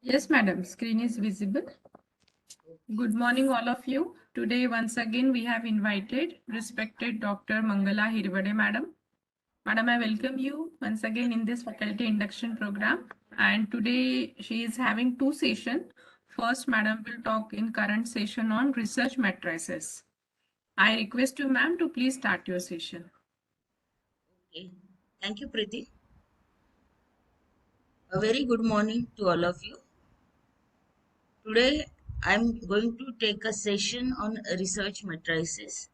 Yes, madam. Screen is visible. Good morning, all of you. Today, once again, we have invited respected Dr. Mangala Hirvade, madam. Madam, I welcome you once again in this faculty induction program. And today, she is having two sessions. First, madam will talk in current session on research matrices. I request you, ma'am, to please start your session. Okay. Thank you, Preeti. A very good morning to all of you. Today, I'm going to take a session on research matrices.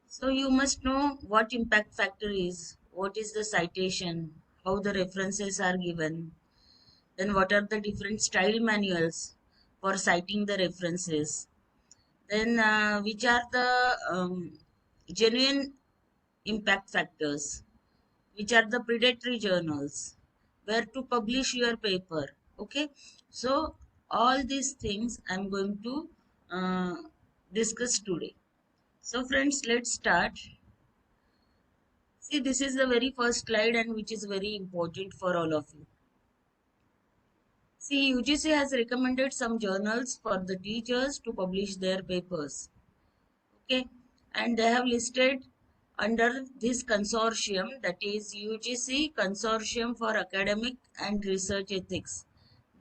So, you must know what impact factor is, what is the citation, how the references are given, then what are the different style manuals for citing the references, then which are the genuine impact factors, which are the predatory journals, where to publish your paper. Okay, so all these things I'm going to uh, discuss today. So friends, let's start. See, this is the very first slide and which is very important for all of you. See, UGC has recommended some journals for the teachers to publish their papers. Okay, and they have listed under this consortium, that is UGC Consortium for Academic and Research Ethics,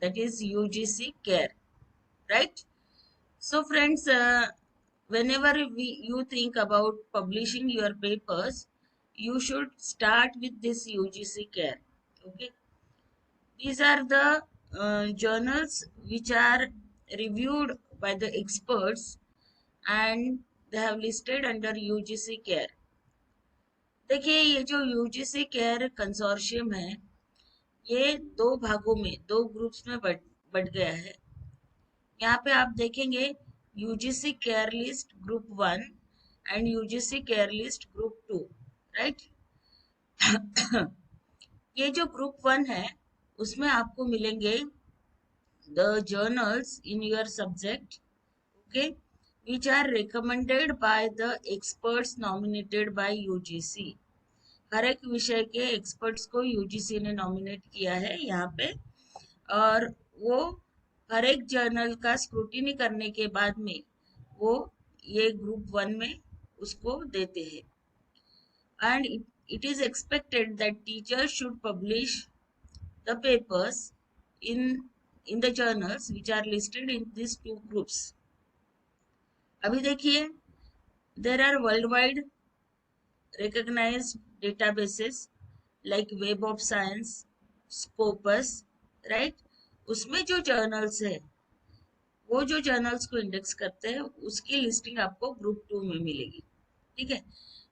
that is UGC CARE, right? So friends, whenever you think about publishing your papers, you should start with this UGC CARE. Okay, these are the journals which are reviewed by the experts and they have listed under UGC CARE. देखिए ये जो UGC care consortium है ये दो भागों में दो groups में बट गया है। यहाँ पे आप देखेंगे UGC care list group 1 and UGC care list group 2, right. ये जो ग्रुप 1 है उसमें आपको मिलेंगे the journals in your subject, okay, which are recommended by the experts nominated by UGC। हर एक विषय के एक्सपर्ट्स को यूजीसी ने नॉमिनेट किया है यहाँ पे, और वो हर एक जर्नल का स्क्रूटिनी करने के बाद में वो ये ग्रुप 1 में उसको देते हैं। And it is expected that teachers should publish the papers in in the journals which are listed in these two groups। अभी देखिए, there are worldwide recognized databases like Web of Science, Scopus, right? उसमें जो journals है वो जो journals को index करते हैं उसकी लिस्टिंग आपको ग्रुप 2 में मिलेगी। ठीक है,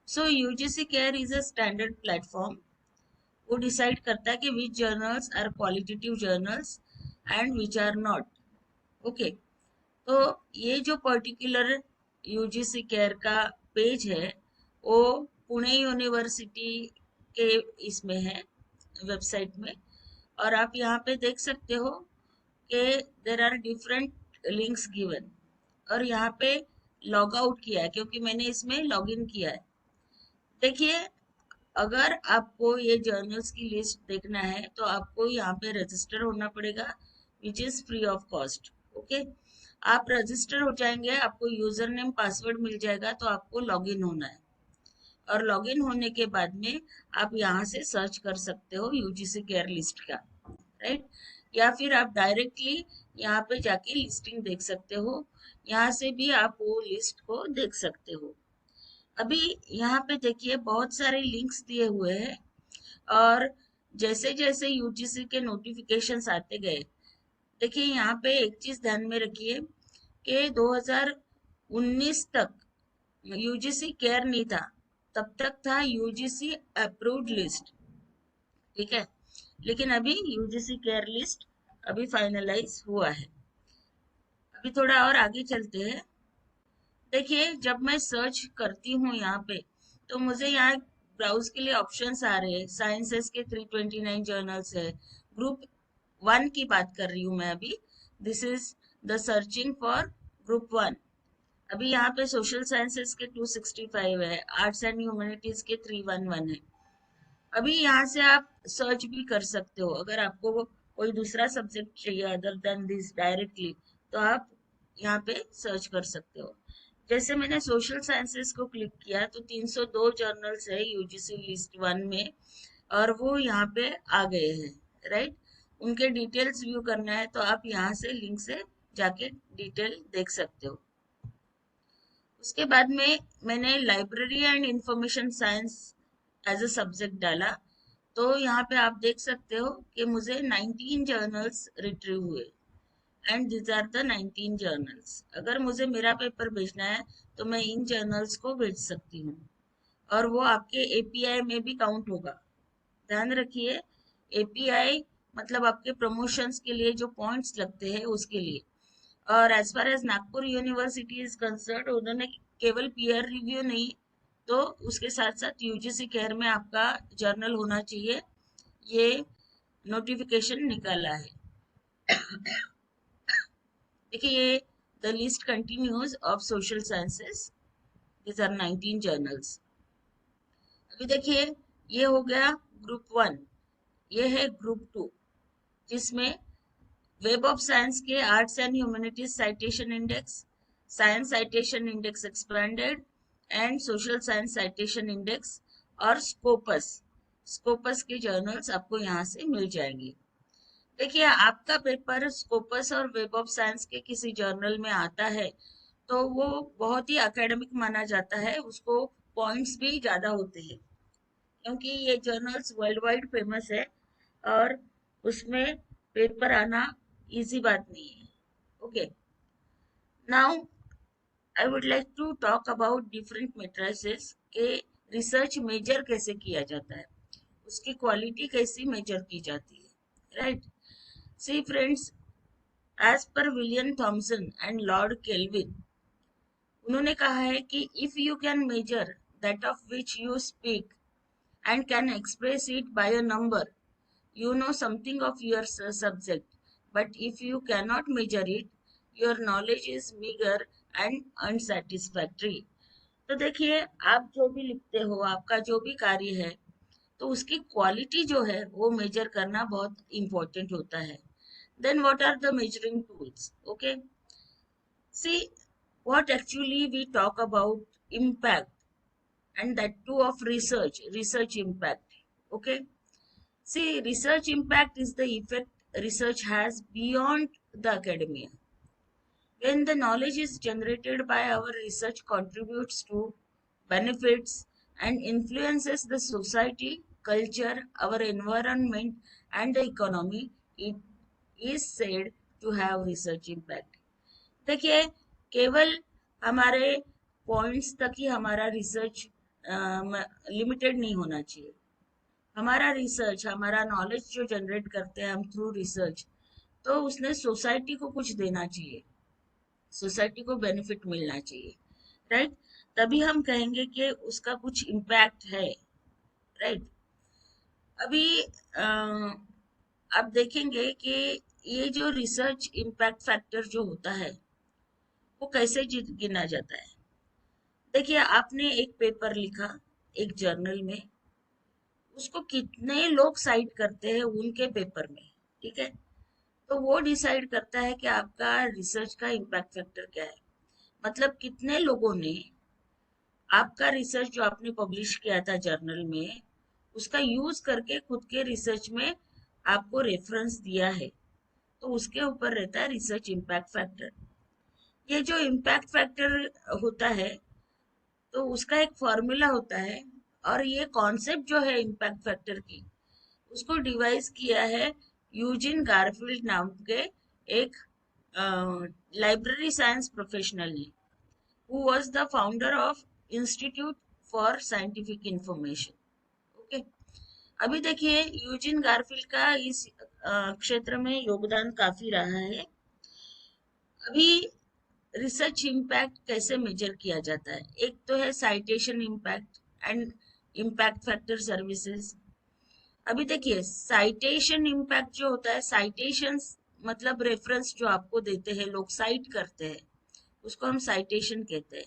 so UGC care is a standard platform. वो डिसाइड करता है कि which journals are qualitative journals and which are not. Okay, तो ये जो पर्टिकुलर यूजीसी केयर का पेज है वो पुणे यूनिवर्सिटी के इसमें है, वेबसाइट में। और आप यहाँ पे देख सकते हो कि there are different links given, और यहाँ पे लॉग आउट किया है क्योंकि मैंने इसमें लॉग इन किया है। देखिए, अगर आपको ये जर्नल्स की लिस्ट देखना है तो आपको यहाँ पे रजिस्टर होना पड़ेगा, which is free of cost. Okay, आप रजिस्टर हो जाएंगे, आपको यूजर नेम पासवर्ड मिल जाएगा, तो आपको लॉगिन होना है। और लॉगिन होने के बाद में आप यहाँ से सर्च कर सकते हो यूजीसी केयर लिस्ट का, राइट। या फिर आप डायरेक्टली यहाँ पे जाके लिस्टिंग देख सकते हो, यहाँ से भी आप वो लिस्ट को देख सकते हो। अभी यहाँ पे देखिए बहुत सारे लिंक्स दिए हुए हैं, और जैसे जैसे यूजीसी के नोटिफिकेशंस आते गए, देखिए यहाँ पे एक चीज ध्यान में रखिए कि 2019 तक यूजीसी केयर नहीं था, तब तक था यूजीसी अप्रूव्ड लिस्ट। ठीक है, लेकिन अभी यूजीसी केयर लिस्ट अभी फाइनलाइज हुआ है। अभी थोड़ा और आगे चलते हैं। देखिए, जब मैं सर्च करती हूँ यहाँ पे तो मुझे यहाँ ब्राउज के लिए ऑप्शंस आ रहे हैं। साइंसेस के 329 जर्नल्स है, ग्रुप 1 की बात कर रही हूँ मैं अभी। This is the searching for group 1। अभी यहाँ पे सोशल साइंसेस के 265 है, आर्ट्स एंड ह्यूमैनिटीज के 311 है। अभी यहाँ से आप सर्च भी कर सकते हो अगर आपको वो कोई दूसरा सब्जेक्ट चाहिए अदर देन दिस डायरेक्टली, तो आप यहाँ पे सर्च कर सकते हो। जैसे मैंने सोशल साइंसेस को क्लिक किया तो 302 जर्नल्स है यूजीसी लिस्ट 1 में, और वो यहाँ पे आ गए हैं, राइट। उनके डिटेल्स व्यू करना है तो आप यहाँ से लिंक से जाके डिटेल देख सकते हो। उसके बाद में मैंने library and information science as a subject डाला, तो यहाँ पे आप देख सकते हो कि मुझे 19 जर्नल्स रिट्रीव हुए, and this are the 19 journals. अगर मुझे मेरा पेपर भेजना है तो मैं इन जर्नल्स को भेज सकती हूँ, और वो आपके एपीआई में भी काउंट होगा। ध्यान रखिए, एपीआई मतलब आपके प्रमोशंस के लिए जो पॉइंट्स लगते हैं उसके लिए। और as far as Nagpur university is concern, उन्होंने केवल पीयर रिव्यू नहीं, तो उसके साथ साथ यूजीसी केयर में आपका जर्नल होना चाहिए, ये नोटिफिकेशन निकाला है। देखिए ये the list continues of social sciences, this are 19 journals. अभी देखिए ये हो गया ग्रुप 1, ये है ग्रुप 2, जिसमें वेब ऑफ साइंस के arts and humanities citation index, science citation index expanded, and social science citation index, और स्कोपस, स्कोपस के जर्नल्स आपको यहाँ से मिल जाएंगे। देखिए आपका पेपर स्कोपस और वेब ऑफ साइंस के किसी जर्नल में आता है तो वो बहुत ही एकेडमिक माना जाता है, उसको पॉइंट्स भी ज्यादा होते हैं, क्योंकि ये जर्नल्स वर्ल्ड वाइड फेमस है, और उसमें पेपर आना इजी बात नहीं है। Okay, now I would like to talk about different matrices के रिसर्च मेजर कैसे किया जाता है, उसकी क्वालिटी कैसी मेजर की जाती है, right. See friends, as per William Thomson and Lord Kelvin, उन्होंने कहा है कि if you can measure that of which you speak and can express it by a number, you know something of your subject. But if you cannot measure it, your knowledge is meager and unsatisfactory. तो देखिए आप जो भी लिखते हो, आपका जो भी कार्य है, तो उसकी क्वालिटी जो है वो मेजर करना बहुत इंपॉर्टेंट होता है। Then what are the measuring tools? Okay, see what actually we talk about impact, and that too of research impact. Okay, see, research impact is the effect research has beyond the academia. When the knowledge is generated by our research contributes to, benefits, and influences the society, culture, our environment, and the economy, it is said to have research impact. देखिए केवल हमारे points तक ही हमारा research limited नहीं होना चाहिए। हमारा research, हमारा नॉलेज जो जनरेट करते हैं हम थ्रू रिसर्च, तो उसने सोसाइटी को कुछ देना चाहिए, सोसाइटी को बेनिफिट मिलना चाहिए, राइट। तभी हम कहेंगे कि उसका कुछ इम्पैक्ट है, राइट। अभी आप देखेंगे कि ये जो रिसर्च इम्पैक्ट फैक्टर जो होता है वो कैसे गिना जाता है। देखिए आपने एक पेपर लिखा एक जर्नल में, उसको कितने लोग साइट करते हैं उनके पेपर में, ठीक है, तो वो डिसाइड करता है कि आपका रिसर्च का इम्पैक्ट फैक्टर क्या है। मतलब कितने लोगों ने आपका रिसर्च जो आपने पब्लिश किया था जर्नल में, उसका यूज करके खुद के रिसर्च में आपको रेफरेंस दिया है, तो उसके ऊपर रहता है रिसर्च इम्पैक्ट फैक्टर। ये जो इम्पैक्ट फैक्टर होता है तो उसका एक फॉर्मूला होता है, और ये कॉन्सेप्ट जो है इम्पैक्ट फैक्टर की, उसको डिवाइस किया है यूजिन गारफील्ड नाम के एक लाइब्रेरी साइंस प्रोफेशनल ने, who was the founder of institute for scientific information. Okay, अभी देखिए यूजिन गारफील्ड का इस क्षेत्र में योगदान काफी रहा है। अभी रिसर्च इम्पैक्ट कैसे मेजर किया जाता है? एक तो है citation impact and impact factor services. अभी देखिए साइटेशन इम्पैक्ट जो होता है, साइटेशंस मतलब रेफरेंस जो आपको देते हैं, लोग साइट करते हैं, उसको हम साइटेशन कहते हैं।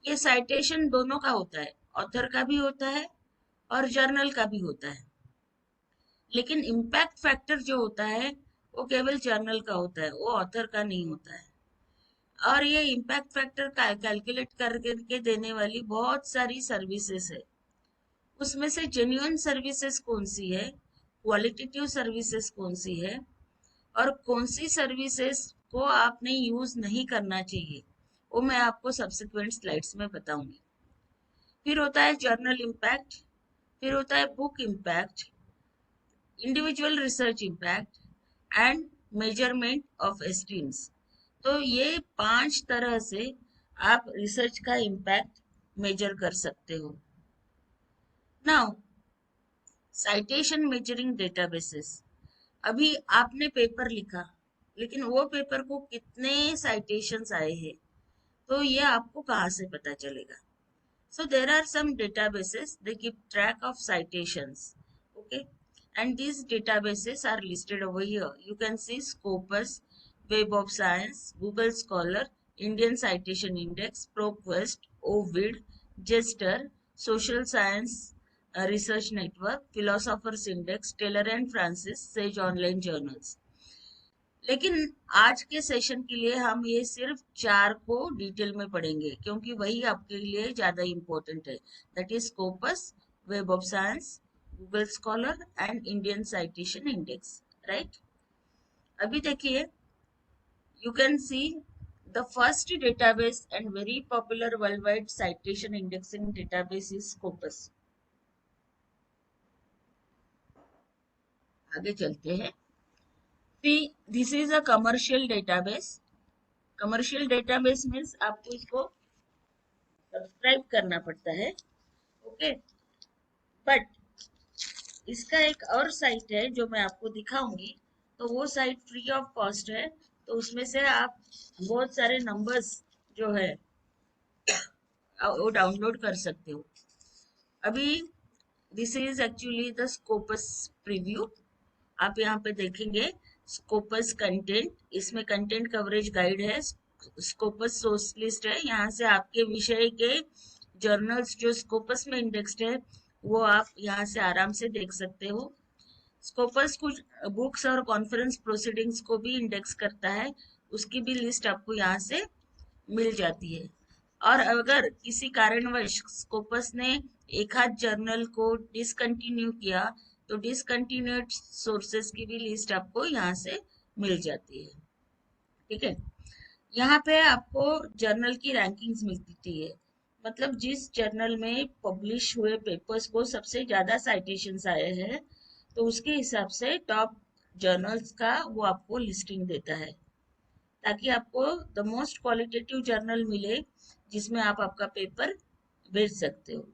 ये साइटेशन दोनों का होता है, ऑथर का भी होता है और जर्नल का भी होता है। लेकिन इम्पैक्ट फैक्टर जो होता है वो केवल जर्नल का होता है, वो ऑथर का नहीं होता है। और ये इम्पैक्ट फैक्टर कैलकुलेट करके देने वाली बहुत सारी सर्विसेज है। उसमें से जेन्युइन सर्विसेज कौन सी है, क्वालिटेटिव सर्विसेज कौन सी है, और कौन सी सर्विसेज को आपने यूज नहीं करना चाहिए, वो मैं आपको सब्सिक्वेंट स्लाइड्स में बताऊंगी। फिर होता है जर्नल इम्पैक्ट, फिर होता है book impact, individual research impact and measurement of esteems. तो ये 5 तरह से आप रिसर्च का इम्पैक्ट मेजर कर सकते हो। Now citation measuring databases. अभी आपने पेपर लिखा, लेकिन वो पेपर को कितने साइटेशंस आए हैं, तो ये आपको कहाँ से पता चलेगा? So there are some databases, they keep track of citations, okay? And these databases are listed over here. You can see Scopus, Web of Science, Google Scholar, Indian Citation Index, ProQuest, Ovid, Jester, Social Science Research Network, Philosophers Index, Taylor and Francis, Sage Online Journals. लेकिन आज के session के लिए हम ये सिर्फ 4 को detail में पढ़ेंगे, क्योंकि वही आपके लिए ज्यादा इम्पोर्टेंट है। That is Scopus, web of science, Google scholar and Indian citation index, right? अभी देखिए, you can see the first database and very popular world wide citation indexing database is Scopus. आगे चलते हैं। This is a commercial database. Commercial database means आपको इसको subscribe करना पड़ता है, ओके? बट इसका एक और साइट है जो मैं आपको दिखाऊंगी, तो वो साइट फ्री ऑफ कॉस्ट है। तो उसमें से आप बहुत सारे नंबर्स जो है वो डाउनलोड कर सकते हो। अभी this is actually the Scopus preview. आप यहाँ पे देखेंगे स्कोपस कंटेंट, इसमें कंटेंट कवरेज गाइड है, स्कोपस सोर्स लिस्ट है। यहाँ से आपके विषय के जर्नल्स जो स्कोपस में इंडेक्स्ड है वो आप यहाँ से आराम से देख सकते हो। स्कोपस कुछ बुक्स और कॉन्फ्रेंस प्रोसीडिंग्स को भी इंडेक्स करता है, उसकी भी लिस्ट आपको यहाँ से मिल जाती है। और अगर किसी कारणवश स्कोपस ने एक आध जर्नल को डिसकंटिन्यू किया, तो डिसकंटिन्यूड सोर्सेस की भी लिस्ट आपको यहाँ से मिल जाती है, ठीक है? यहाँ पे आपको जर्नल की रैंकिंग्स मिलती है, मतलब जिस जर्नल में पब्लिश हुए पेपर्स को सबसे ज्यादा साइटेशंस आए हैं, तो उसके हिसाब से टॉप जर्नल्स का वो आपको लिस्टिंग देता है, ताकि आपको द मोस्ट क्वालिटेटिव जर्नल मिले जिसमें आप आपका पेपर भेज सकते हो।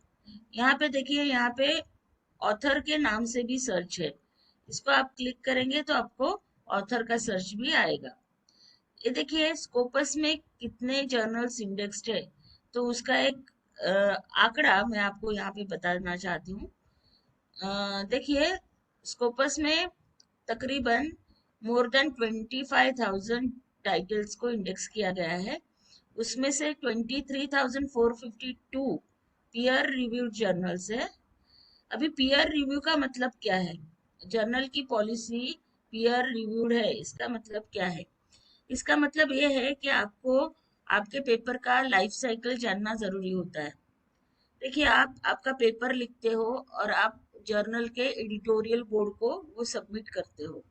यहाँ पे देखिए, यहाँ पे ऑथर के नाम से भी सर्च है। इसको आप क्लिक करेंगे तो आपको ऑथर का सर्च भी आएगा। ये देखिए स्कोपस में कितने जर्नल्स इंडेक्स्ड है, तो उसका एक आंकड़ा मैं आपको यहाँ पे बताना चाहती हूँ। देखिए स्कोपस में तकरीबन मोर देन 25,000 टाइटल्स को इंडेक्स किया गया है। उसमें से 23,452 पीयर रिव्यूड जर्नल्स है। अभी पीयर रिव्यू का मतलब क्या है? जर्नल की पॉलिसी पीयर रिव्यूड है, इसका मतलब क्या है? इसका मतलब ये है कि आपको आपके पेपर का लाइफ साइकिल जानना जरूरी होता है। देखिए, आप आपका पेपर लिखते हो और आप जर्नल के एडिटोरियल बोर्ड को वो सबमिट करते हो।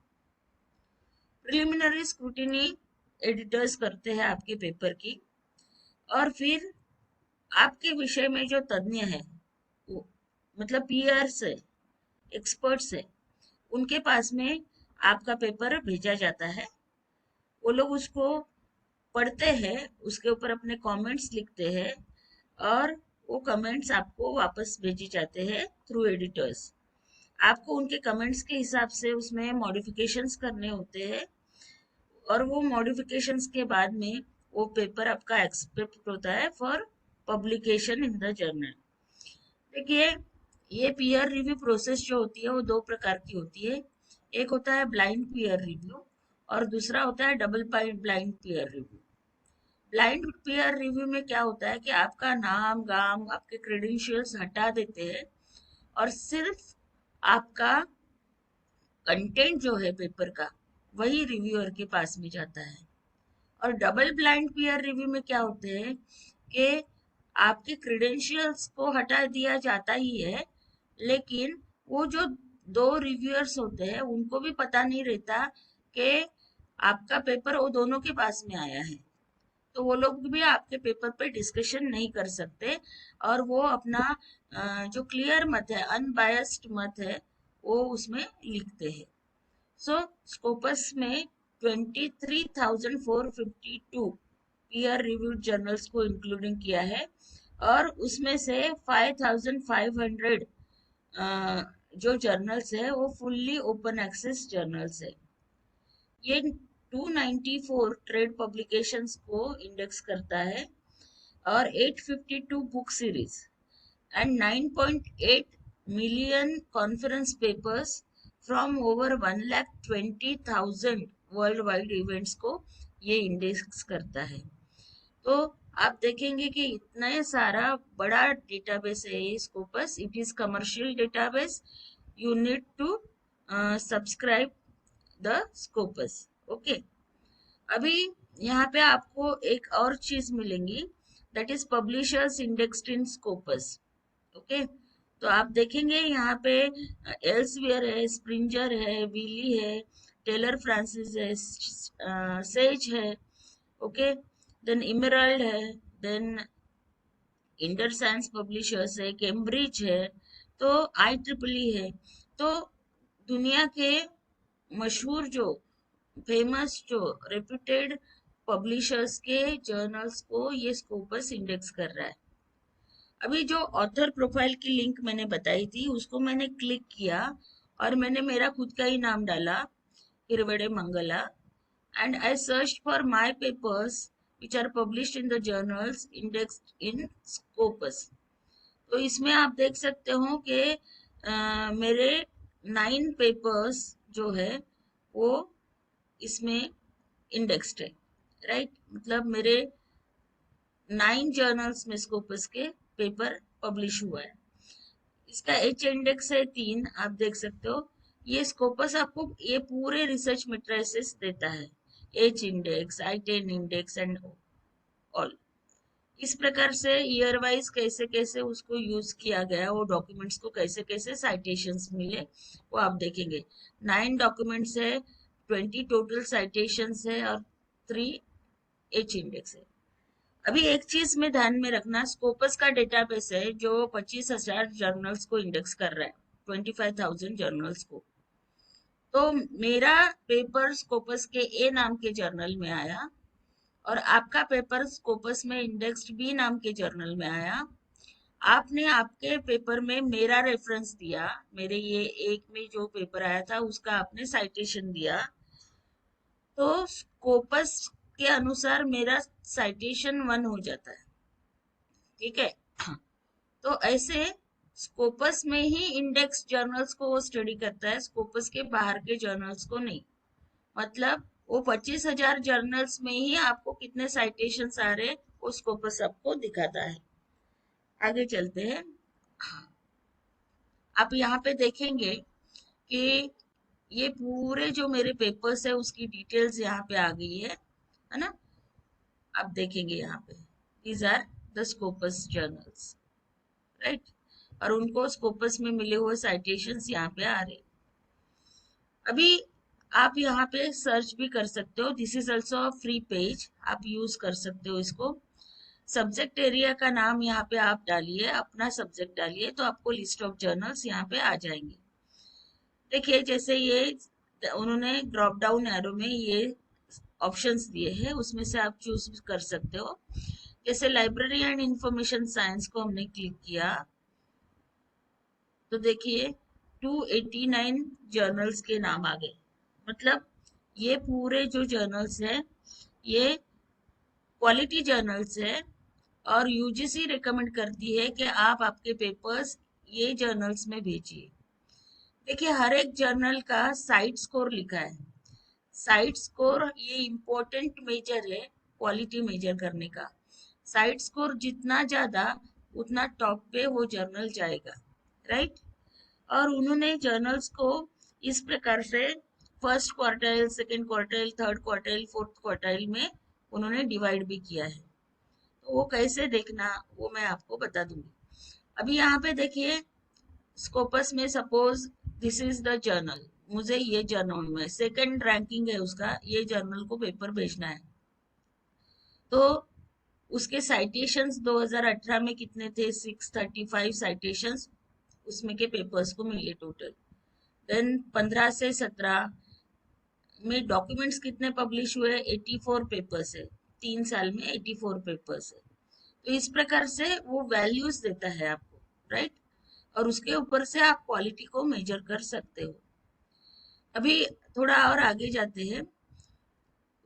प्रिलिमिनरी स्क्रूटिनी एडिटर्स करते हैं आपके पेपर की, और फिर आपके विषय में जो तज्ञ है, वो मतलब पीयर्स है, एक्सपर्ट्स है, उनके पास में आपका पेपर भेजा जाता है। वो लोग उसको पढ़ते हैं, उसके ऊपर अपने कमेंट्स लिखते हैं, और वो कमेंट्स आपको वापस भेजे जाते हैं थ्रू एडिटर्स। आपको उनके कमेंट्स के हिसाब से उसमें मॉडिफिकेशंस करने होते हैं, और वो मॉडिफिकेशंस के बाद में वो पेपर आपका एक्सेप्ट होता है for publication in the journal. देखिए, ये पीयर रिव्यू प्रोसेस जो होती है वो 2 प्रकार की होती है। एक होता है ब्लाइंड पीयर रिव्यू और दूसरा होता है double blind peer review. Blind peer review में क्या होता है कि आपका नाम गाम आपके क्रेडेंशियल्स हटा देते हैं और सिर्फ आपका कंटेंट जो है पेपर का वही रिव्यूअर के पास में जाता है। और डबल ब्लाइंड पीयर रिव्यू में क्या होते हैं कि आपके क्रेडेंशियल्स को हटा दिया जाता ही है, लेकिन वो जो दो रिव्यूअर्स होते हैं उनको भी पता नहीं रहता कि आपका पेपर वो दोनों के पास में आया है, तो वो लोग भी आपके पेपर पे डिस्कशन नहीं कर सकते और वो अपना जो क्लियर मत है, अनबायस्ड मत है, वो उसमें लिखते हैं। सो स्कोपस में 23,452 पीयर रिव्यूड जर्नल्स को इंक्लूडिंग किया है और उसमें से 5,500 जो जर्नल्स है वो फुल्ली ओपन एक्सेस जर्नल्स है। ये 294 ट्रेड पब्लिकेशंस को इंडेक्स करता है और 852 book series and 9.8 million conference papers from over 1,20,000 world wide events को ये इंडेक्स करता है। तो आप देखेंगे कि इतना सारा बड़ा डेटाबेस है ये Scopus. It is commercial database. You need to subscribe the Scopus. Okay, अभी यहाँ पे आपको एक और चीज मिलेंगी, that is publishers indexed in Scopus. Okay, तो आप देखेंगे यहाँ पे एल्सवियर है, स्प्रिंजर है, विली है, टेलर फ्रांसिस है, सेज है, ओके, देन इमराल्ड है, देन इंटर साइंस पब्लिशर्स है, कैम्ब्रिज है, तो IEEE है। तो दुनिया के मशहूर जो फेमस जो रेप्यूटेड पब्लिशर्स के जर्नल्स को ये स्कोपस इंडेक्स कर रहा है। अभी जो ऑथर प्रोफाइल की लिंक मैंने बताई थी उसको मैंने क्लिक किया और मैंने मेरा खुद का ही नाम डाला, Hirwade Mangala, and I search for my papers which are published in the journals indexed in Scopus. तो इसमें आप देख सकते हो कि मेरे 9 पेपर्स जो है वो इसमें इंडेक्स्ड है, राइट। मतलब मेरे 9 जर्नल्स में स्कोपस के पेपर पब्लिश हुआ है। इसका एच इंडेक्स है 3, आप देख सकते हो। ये स्कोपस आपको ये पूरे रिसर्च मेट्राइसेस देता है, H index, I10 index and all. इस प्रकार से ईयर वाइज कैसे कैसे उसको यूज किया गया, वो डॉक्यूमेंट्स को कैसे कैसे साइटेशंस मिले वो आप देखेंगे। 9 डॉक्यूमेंट्स है, 20 टोटल साइटेशंस है और 3 एच इंडेक्स है। अभी एक चीज में ध्यान में रखना, स्कोपस का डेटाबेस है जो 25,000 जर्नल्स को इंडेक्स कर रहा है, 25,000 जर्नल्स को। तो मेरा पेपर स्कोपस के ए नाम के जर्नल में आया और आपका पेपर स्कोपस में इंडेक्स्ड बी नाम के जर्नल में आया। आपने आपके पेपर में मेरा रेफरेंस दिया, मेरे ये एक में जो पेपर आया था उसका आपने साइटेशन दिया, तो स्कोपस के अनुसार मेरा साइटेशन 1 हो जाता है, ठीक है। तो ऐसे स्कोपस में ही इंडेक्स जर्नल्स को वो स्टडी करता है, स्कोपस के बाहर के जर्नल्स को नहीं। मतलब वो 25,000 जर्नल्स में ही आपको कितने साइटेशंस आ रहे वो स्कोपस आपको दिखाता है। आगे चलते हैं। आप यहाँ पे देखेंगे कि ये पूरे जो मेरे पेपर्स है उसकी डिटेल्स यहाँ पे आ गई है ना। आप देखेंगे यहाँ पे these are the Scopus journals, right. और उनको स्कोपस में मिले हुए साइटेशंस यहाँ पे आ रहे। अभी आप यहाँ पे सर्च भी कर सकते हो, this is also a free page, आप यूज कर सकते हो इसको। सब्जेक्ट एरिया का नाम यहाँ पे आप डालिए, अपना सब्जेक्ट डालिए, तो आपको लिस्ट ऑफ जर्नल्स यहाँ पे आ जाएंगे। देखिए जैसे ये उन्होंने ड्रॉप डाउन एरो में ये ऑप्शंस दिए हैं, उसमें से आप चूज कर सकते हो। जैसे लाइब्रेरी एंड इंफॉर्मेशन साइंस को हमने क्लिक किया तो देखिए 289 जर्नल्स के नाम आ गए। मतलब ये पूरे जो जर्नल्स है ये क्वालिटी जर्नल्स है और यूजीसी रिकमेंड करती है कि आप आपके पेपर्स ये जर्नल्स में भेजिए। देखिए हर एक जर्नल का साइट स्कोर लिखा है। साइट स्कोर ये इम्पोर्टेंट मेजर है क्वालिटी मेजर करने का। साइट स्कोर जितना ज्यादा उतना टॉप पे वो जर्नल जाएगा, राइट। और उन्होंने जर्नल्स को इस प्रकार से first quartile, second quartile, third quartile, fourth quartile में उन्होंने डिवाइड भी किया है। तो वो कैसे देखना वो मैं आपको बता दूंगी। अभी यहाँ पे देखिए स्कोपस में suppose this is the journal, मुझे ये जर्नल में सेकंड रैंकिंग है उसका, ये जर्नल को पेपर भेजना है। तो उसके साइटेशंस 2018 में कितने थे? 635 साइटेशंस उसमें के पेपर्स को मिले टोटल। देन 15 से 17 में डॉक्यूमेंट्स कितने पब्लिश हुए? 84 पेपर्स है, 3 साल में 84 पेपर्स है। तो इस प्रकार से वो वैल्यूज देता है आपको, राइट? और उसके ऊपर से आप क्वालिटी को मेजर कर सकते हो। अभी थोड़ा और आगे जाते हैं,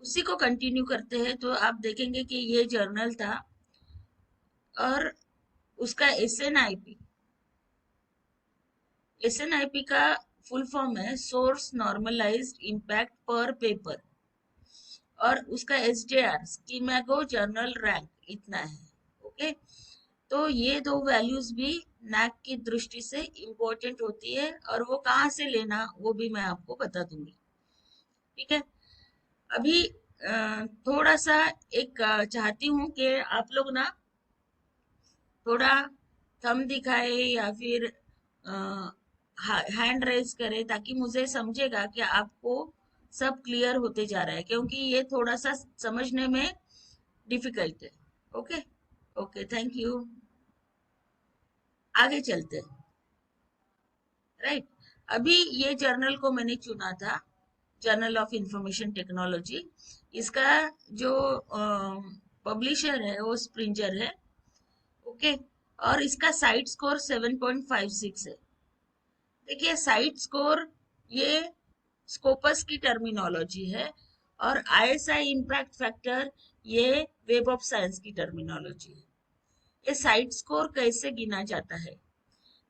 उसी को कंटिन्यू करते हैं। तो आप देखेंगे कि ये जर्नल था और उसका एसएनआईपी का फुल फॉर्म है source normalised impact per paper, और उसका एसजेआर स्कीमेगो जर्नल रैंक इतना है। ओके, तो ये दो वैल्यूज भी नैक की दृष्टि से इम्पोर्टेंट होती है, और वो कहाँ से लेना वो भी मैं आपको बता दूंगी। ठीक है, अभी थोड़ा सा एक चाहती हूँ कि आप लोग ना थोड़ा थंब दिखाए या फिर हैंड रेज करे, ताकि मुझे समझेगा कि आपको सब क्लियर होते जा रहा है, क्योंकि ये थोड़ा सा समझने में डिफिकल्ट है। Okay okay, thank you. आगे चलते हैं, राइट? अभी ये जर्नल को मैंने चुना था, जर्नल ऑफ इंफॉर्मेशन टेक्नोलॉजी। इसका जो पब्लिशर है वो स्प्रिंजर है। ओके, और इसका साइट स्कोर 7.56 है। देखिए साइट स्कोर ये स्कोपस की टर्मिनोलॉजी है, और आईएसआई इम्पैक्ट फैक्टर ये वेब ऑफ साइंस की टर्मिनोलॉजी है। ये साइट स्कोर कैसे गिना जाता है?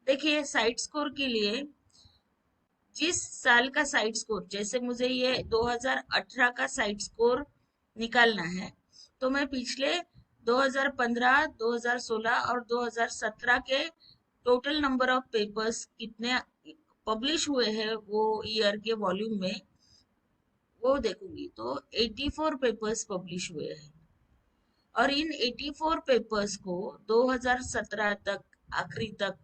देखिए साइट स्कोर के लिए जिस साल का साइट स्कोर, जैसे मुझे ये 2018 का साइट स्कोर निकालना है, तो मैं पिछले 2015, 2016 और 2017 के टोटल नंबर ऑफ पेपर्स कितने पब्लिश हुए हैं वो ईयर के वॉल्यूम में, वो देखूंगी। तो 84 पेपर्स पब्लिश हुए हैं, और इन 84 पेपर्स को 2017 तक, आखिरी तक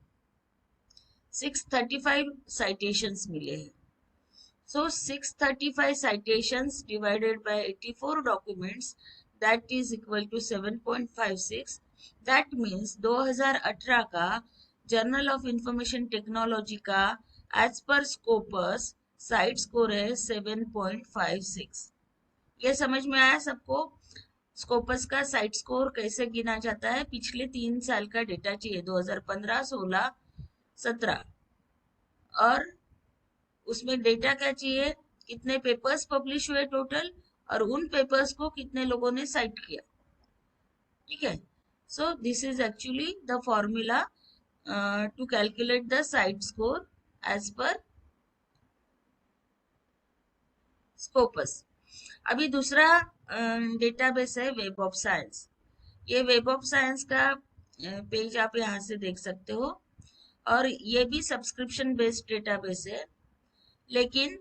635 साइटेशंस मिले हैं। So 635 citations divided by 84 documents, that is equal to 7.56. That means 2018 का जर्नल ऑफ इंफॉर्मेशन टेक्नोलॉजी का as per Scopus cite score है 7.56। ये समझ में आया सबको? स्कोपस का साइट स्कोर कैसे गिना जाता है? पिछले 3 साल का डेटा चाहिए, 2015, 16, 17, और उसमें डेटा क्या चाहिए? कितने पेपर्स पब्लिश हुए टोटल, और उन पेपर्स को कितने लोगों ने साइट किया। ठीक है, so this is actually the formula to calculate the cite score as per Scopus. अभी दूसरा डेटाबेस है वेब ऑफ साइंस। ये वेब ऑफ साइंस का पेज आप यहाँ से देख सकते हो, और ये भी सब्सक्रिप्शन बेस्ड डेटाबेस है। लेकिन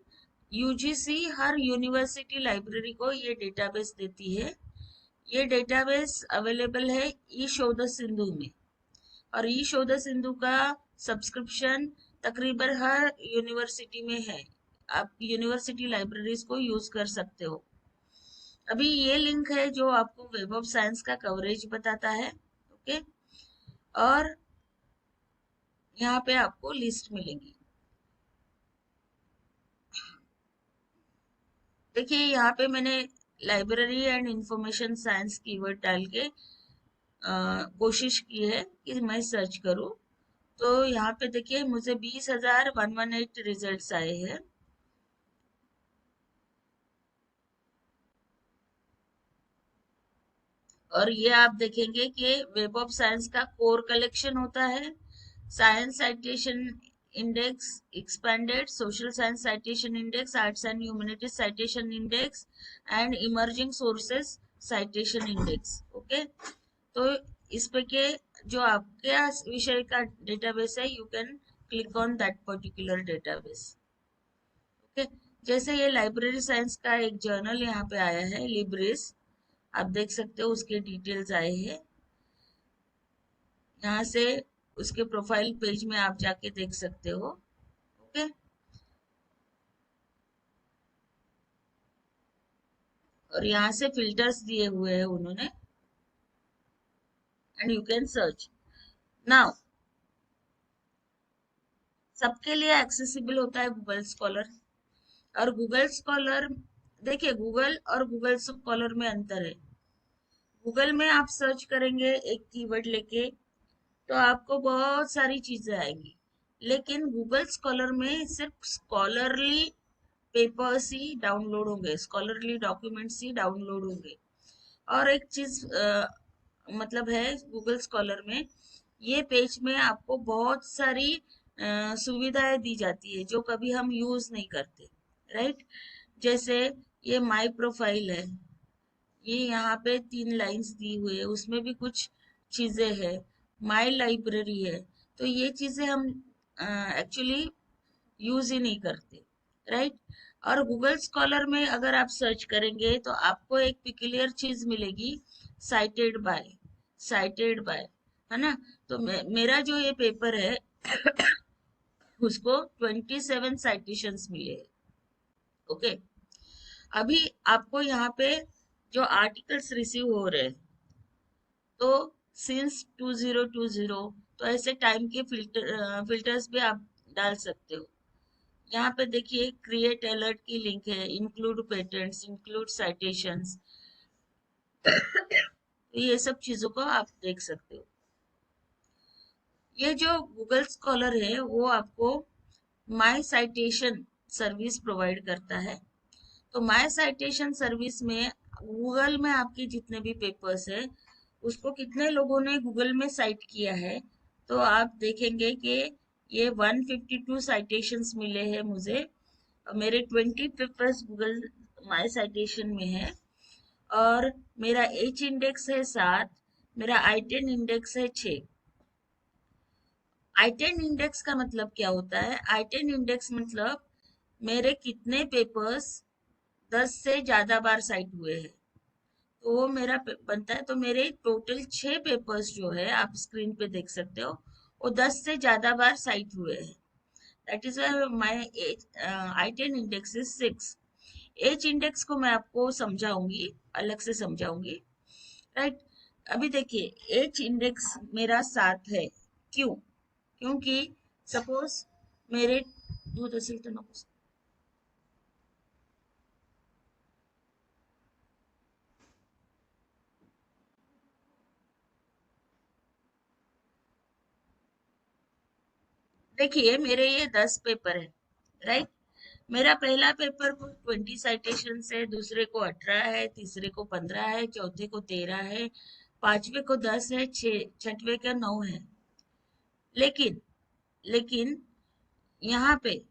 यूजीसी हर यूनिवर्सिटी लाइब्रेरी को ये डेटाबेस देती है। ये डेटाबेस अवेलेबल है ई शोध सिंधु में, और ई शोध सिंधु का सब्सक्रिप्शन तकरीबन हर यूनिवर्सिटी में है। आप यूनिवर्सिटी लाइब्रेरीज को यूज कर सकते हो। अभी ये लिंक है जो आपको वेब ऑफ साइंस का कवरेज बताता है। ओके, और यहाँ पे आपको लिस्ट मिलेगी। देखिए यहाँ पे मैंने library and information science keyword डाल के कोशिश की है कि मैं सर्च करूं। तो यहाँ पे देखिए मुझे 20,118 रिजल्ट्स आए हैं। और ये आप देखेंगे कि वेब ऑफ साइंस का कोर कलेक्शन होता है, science citation index expanded, social science citation index, arts and humanities citation index, and emerging sources citation index. Okay, तो इस पे के जो आपके विषय का डेटाबेस है, you can click on that particular database. जैसे ये लाइब्रेरी साइंस का एक जर्नल यहाँ पे आया है, लिब्रिस, आप देख सकते हो उसके डिटेल्स आए हैं यहाँ से। उसके प्रोफाइल पेज में आप जाके देख सकते हो। ओके, और यहाँ से फिल्टर्स दिए हुए हैं उन्होंने, and you can search now. सबके लिए एक्सेसिबल होता है गूगल स्कॉलर। और गूगल स्कॉलर, देखिए गूगल और गूगल स्कॉलर में अंतर है। गूगल में आप सर्च करेंगे एक कीवर्ड लेके तो आपको बहुत सारी चीजें आएंगी, लेकिन गूगल स्कॉलर में सिर्फ स्कॉलरली पेपर्स ही डाउनलोड होंगे, स्कॉलरली डॉक्यूमेंट्स ही डाउनलोड होंगे। और एक चीज मतलब है गूगल स्कॉलर में, ये पेज में आपको बहुत सारी सुविधाएं दी जाती है जो कभी हम यूज नहीं करते, राइट। जैसे ये माय प्रोफाइल है, ये यहाँ पे 3 लाइंस दी हुई है, उसमें भी कुछ चीजें है। माय लाइब्रेरी है, तो ये चीजें हम एक्चुअली यूज ही नहीं करते, राइट। और गूगल स्कॉलर में अगर आप सर्च करेंगे तो आपको एक पिक्यूलियर चीज मिलेगी, साइटेड बाय, साइटेड बाय, है ना। तो मेरा जो ये पेपर है उसको 27 साइटेशंस मिले हैं। ओके, अभी आपको यहाँ पे जो आर्टिकल्स रिसीव हो रहे हैं, तो सिंस 2020, तो ऐसे टाइम के फिल्टर्स भी आप डाल सकते हो। यहाँ पे देखिए क्रिएट अलर्ट की लिंक है, इंक्लूड पेटेंट्स, इंक्लूड साइटेशंस, तो ये सब चीजों को आप देख सकते हो। ये जो गूगल स्कॉलर है वो आपको माय साइटेशन सर्विस प्रोवाइड करता है। तो माय साइटेशन सर्विस में गूगल में आपके जितने भी पेपर्स है उसको कितने लोगों ने गूगल में साइट किया है, तो आप देखेंगे कि ये 152 साइटेशंस मिले हैं मुझे। मेरे 20 पेपर्स गूगल माय साइटेशन में है, और मेरा एच इंडेक्स है 7, मेरा आई10 इंडेक्स है 6। आई10 इंडेक्स का मतलब क्या होता है? आई10 इंडेक्स मतलब मेरे कितने पेपर्स 10 से ज्यादा बार साइट हुए हैं, तो वो मेरा बनता है। तो मेरे टोटल 6 पेपर्स जो है आप स्क्रीन पे देख सकते हो, वो 10 से ज्यादा बार साइट हुए हैं। दैट इज माय आई10 इंडेक्स इज 6। एच इंडेक्स को मैं आपको समझाऊंगी, अलग से समझाऊंगी, राइट। अभी देखिए एच इंडेक्स मेरा 7 है, क्यों? क्योंकि सपोज मेरे 2 तो देखिए मेरे ये 10 पेपर है, राइट। मेरा पहला पेपर को 20 साइटेशन है, दूसरे को 18 है, तीसरे को 15 है, चौथे को 13 है, पांचवे को 10 है, छठवे का 9 है। लेकिन लेकिन यहाँ पे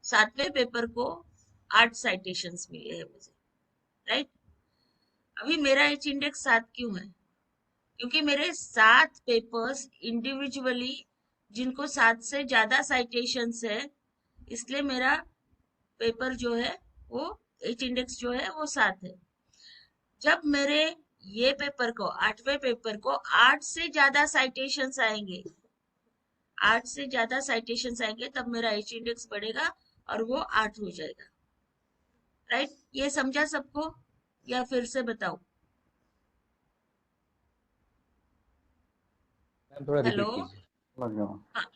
सातवें पेपर को 8 साइटेशंस मिले हैं मुझे, राइट। अभी मेरा एच इंडेक्स 7 क्यों है? क्योंकि मेरे 7 पेपर्स इंडिविजुअली, जिनको 7 से ज्यादा साइटेशंस है, इसलिए मेरा पेपर जो है वो एच इंडेक्स जो है वो 7 है। जब मेरे ये पेपर को, 8वें पेपर को 8 से ज्यादा साइटेशंस आएंगे, 8 से ज्यादा साइटेशंस आएंगे, तब मेरा एच इंडेक्स बढ़ेगा और वो 8 हो जाएगा, राइट। ये समझा सबको या फिर से बताओ? मैम थोड़ा हेलो, रिपीट कीजिए, समझ गया मैं। हाँ,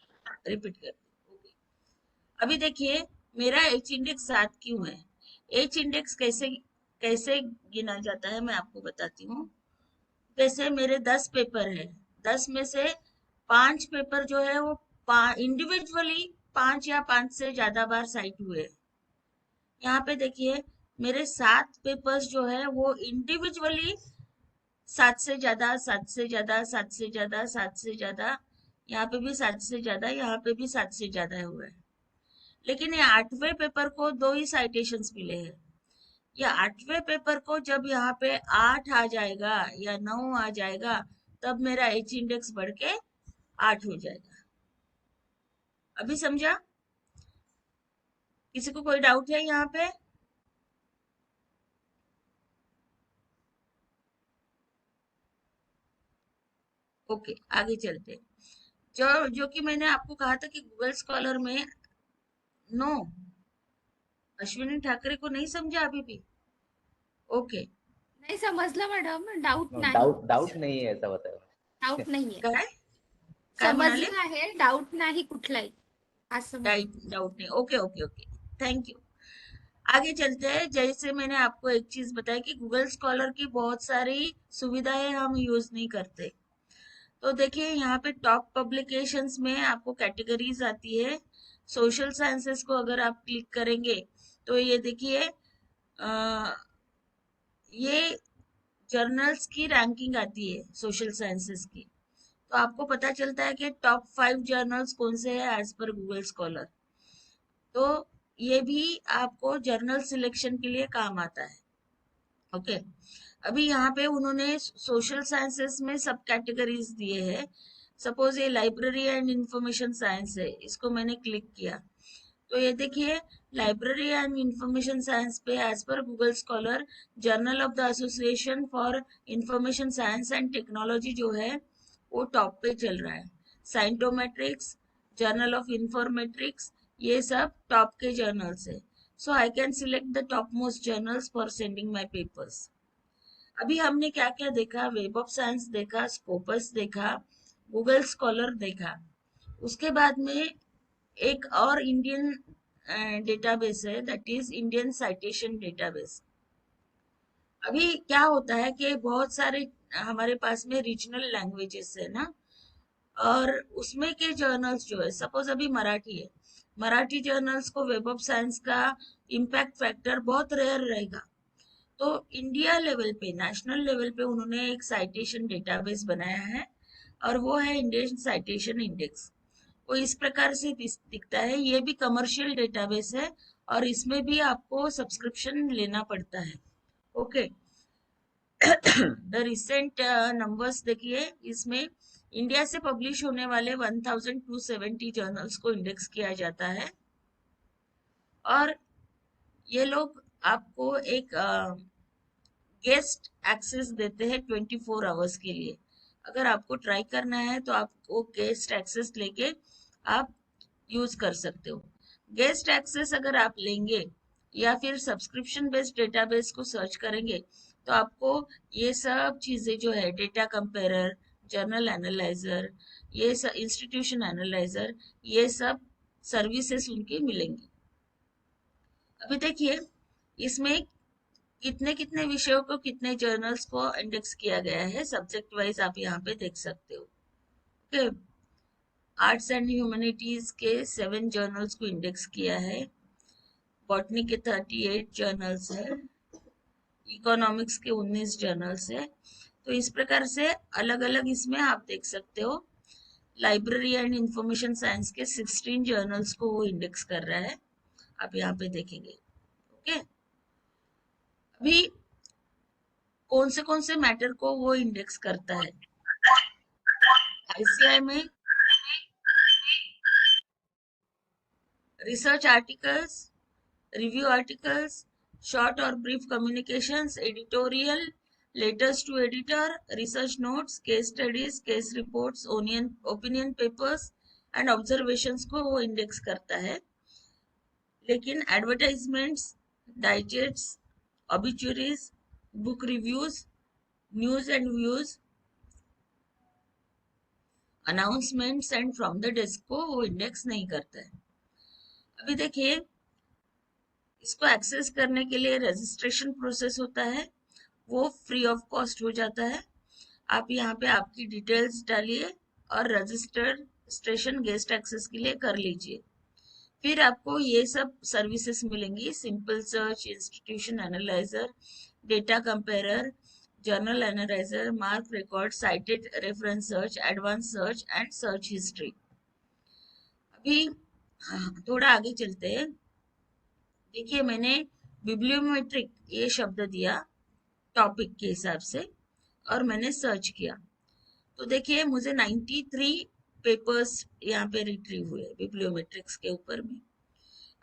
रिपीट कर, ओके। अभी देखिए मेरा एच इंडेक्स 7 क्यों है? एच इंडेक्स कैसे कैसे गिना जाता है मैं आपको बताती हूँ। जैसे मेरे 10 पेपर है, 10 में से 5 पेपर जो है वो इंडिविजुअली 5 या 5 से ज्यादा बार साइट हुए। यहाँ पे देखिए मेरे 7 पेपर्स जो है वो इंडिविजुअली 7 से ज्यादा, 7 से ज्यादा, 7 से ज्यादा, 7 से ज्यादा, यहाँ पे भी 7 से ज्यादा, यहाँ पे भी 7 से ज्यादा हुआ है। लेकिन ये 8वें पेपर को 2 ही साइटेशंस मिले हैं। या 8वें पेपर को जब यहाँ पे 8 आ जाएगा या 9 आ जाएगा, तब मेरा एच इंडेक्स बढ़ के 8 हो जाएगा। अभी समझा? किसी को कोई डाउट है यहाँ पे? ओके, आगे चलते हैं। जो जो कि मैंने आपको कहा था कि गूगल स्कॉलर में नो, अश्विनी ठाकरे को नहीं समझा अभी भी? ओके। नाही समजलं मॅडम, डाऊट नाही. डाउट डाउट नाही आहे ऐसा बताओ. डाऊट नाहीये. काय काय म्हणाले? समजलं आहे, डाऊट नाही कुठलाही. असं म्हण. डाउट नहीं, okay okay okay, thank you. आगे चलते हैं। जैसे मैंने आपको एक चीज बताई कि गूगल स्कॉलर की बहुत सारी सुविधाएं हम यूज नहीं करते। तो देखिए यहाँ पे टॉप पब्लिकेशंस में आपको कैटेगरीज आती है। सोशल साइंसेस को अगर आप क्लिक करेंगे तो ये देखिए, ये जर्नल्स की रैंकिंग आती है सोशल साइंसेस की। तो आपको पता चलता है कि टॉप 5 जर्नल्स कौन से हैं एज पर गूगल स्कॉलर। तो ये भी आपको जर्नल सिलेक्शन के लिए काम आता है। ओके, अभी यहाँ पे उन्होंने सोशल साइंसेस में सब कैटेगरीज दिए हैं। सपोज ये लाइब्रेरी एंड इंफॉर्मेशन साइंस है, इसको मैंने क्लिक किया तो ये देखिए लाइब्रेरी एंड इंफॉर्मेशन साइंस पे as per Google scholar journal of the association for information science and technology जो है वो टॉप पे चल रहा है। साइंटोमेट्रिक्स, जर्नल ऑफ इंफॉर्मेट्रिक्स, ये सब टॉप के जर्नल्स है। So I can select the top most journals for sending my papers. अभी हमने क्या क्या देखा? वेब ऑफ साइंस देखा, स्कोपस देखा, गूगल स्कॉलर देखा। उसके बाद में एक और इंडियन डेटाबेस है, that is Indian citation database. अभी क्या होता है कि बहुत सारे हमारे पास में रीजनल लैंग्वेजेस है ना, और उसमें के जर्नल्स जो है, सपोज अभी मराठी है, मराठी जर्नल्स को वेब ऑफ साइंस का इम्पैक्ट फैक्टर बहुत रेयर रहेगा। तो इंडिया लेवल पे, नेशनल लेवल पे उन्होंने एक साइटेशन डेटाबेस बनाया है और वो है इंडियन साइटेशन इंडेक्स। वो इस प्रकार से दिखता है। ये भी कमर्शियल डेटाबेस है और इसमें भी आपको सब्सक्रिप्शन लेना पड़ता है। ओके, द रिसेंट नंबर्स देखिए, इसमें इंडिया से पब्लिश होने वाले 1270 जर्नल्स को इंडेक्स किया जाता है और ये लोग आपको एक गेस्ट एक्सेस देते हैं 24 आवर्स के लिए। अगर आपको ट्राई करना है तो आप वो गेस्ट एक्सेस लेके आप यूज कर सकते हो। गेस्ट एक्सेस अगर आप लेंगे या फिर सब्सक्रिप्शन बेस्ड डेटाबेस को सर्च करेंगे तो आपको ये सब चीजें जो है, डेटा कंपेरर, जर्नल एनालाइजर, ये सब इंस्टीट्यूशन एनालाइजर, ये सब सर्विसेज उनकी मिलेंगी। अभी देखिए इसमें कितने कितने विषयों को, कितने जर्नल्स को इंडेक्स किया गया है सब्जेक्ट वाइज, आप यहाँ पे देख सकते हो। ओके, आर्ट्स एंड ह्यूमैनिटीज के 7 जर्नल्स को इंडेक्स किया है, बॉटनी के 38 जर्नल्स है, इकोनॉमिक्स के 19 जर्नल्स है। तो इस प्रकार से अलग अलग इसमें आप देख सकते हो। लाइब्रेरी एंड इंफॉर्मेशन साइंस के 16 जर्नल्स को वो इंडेक्स कर रहा है, आप यहाँ पे देखेंगे। ओके, अभी कौन से मैटर को वो इंडेक्स करता है? आईसीआई में research articles, review articles, short और brief communications, editorial, letters to editor, research notes, case studies, case reports, opinion papers and observations को वो इंडेक्स करता है। लेकिन advertisements, digests, obituaries, book reviews, news and views, announcements and from the desk को वो index नहीं करता है। अभी देखिए, इसको एक्सेस करने के लिए रजिस्ट्रेशन प्रोसेस होता है, वो फ्री ऑफ कॉस्ट हो जाता है। आप यहाँ पे आपकी डिटेल्स डालिए और रजिस्ट्रेशन गेस्ट एक्सेस के लिए कर लीजिए। फिर आपको ये सब सर्विसेज मिलेंगी, simple search, institution analyser, data comparer, journal analyser, mark record, cited reference search, advance search and search history. अभी थोड़ा आगे चलते हैं। देखिए, मैंने बिब्लियोमेट्रिक ये शब्द दिया टॉपिक के हिसाब से और मैंने सर्च किया तो देखिए मुझे 93 पेपर्स यहाँ पे रिट्रीव हुए बिब्लियोमेट्रिक्स के ऊपर में।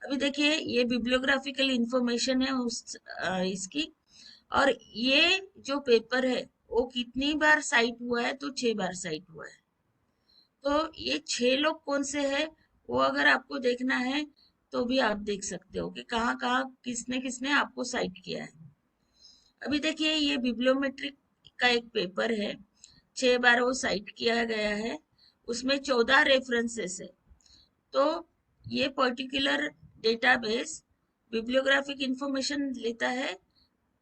अभी देखिए ये बिब्लियोग्राफिकल इंफॉर्मेशन है इसकी, और ये जो पेपर है वो कितनी बार साइट हुआ है, तो 6 बार साइट हुआ है। तो ये 6 लोग कौन से हैं, वो अगर आपको देखना है तो भी आप देख सकते हो कि कहाँ कहाँ किसने किसने आपको साइट किया है। अभी देखिए ये बिब्लियोमेट्रिक का एक पेपर है, 6 बार वो साइट किया गया है, उसमें 14 रेफरेंसेस है। तो ये पर्टिकुलर डेटाबेस बिब्लियोग्राफिक इंफॉर्मेशन लेता है,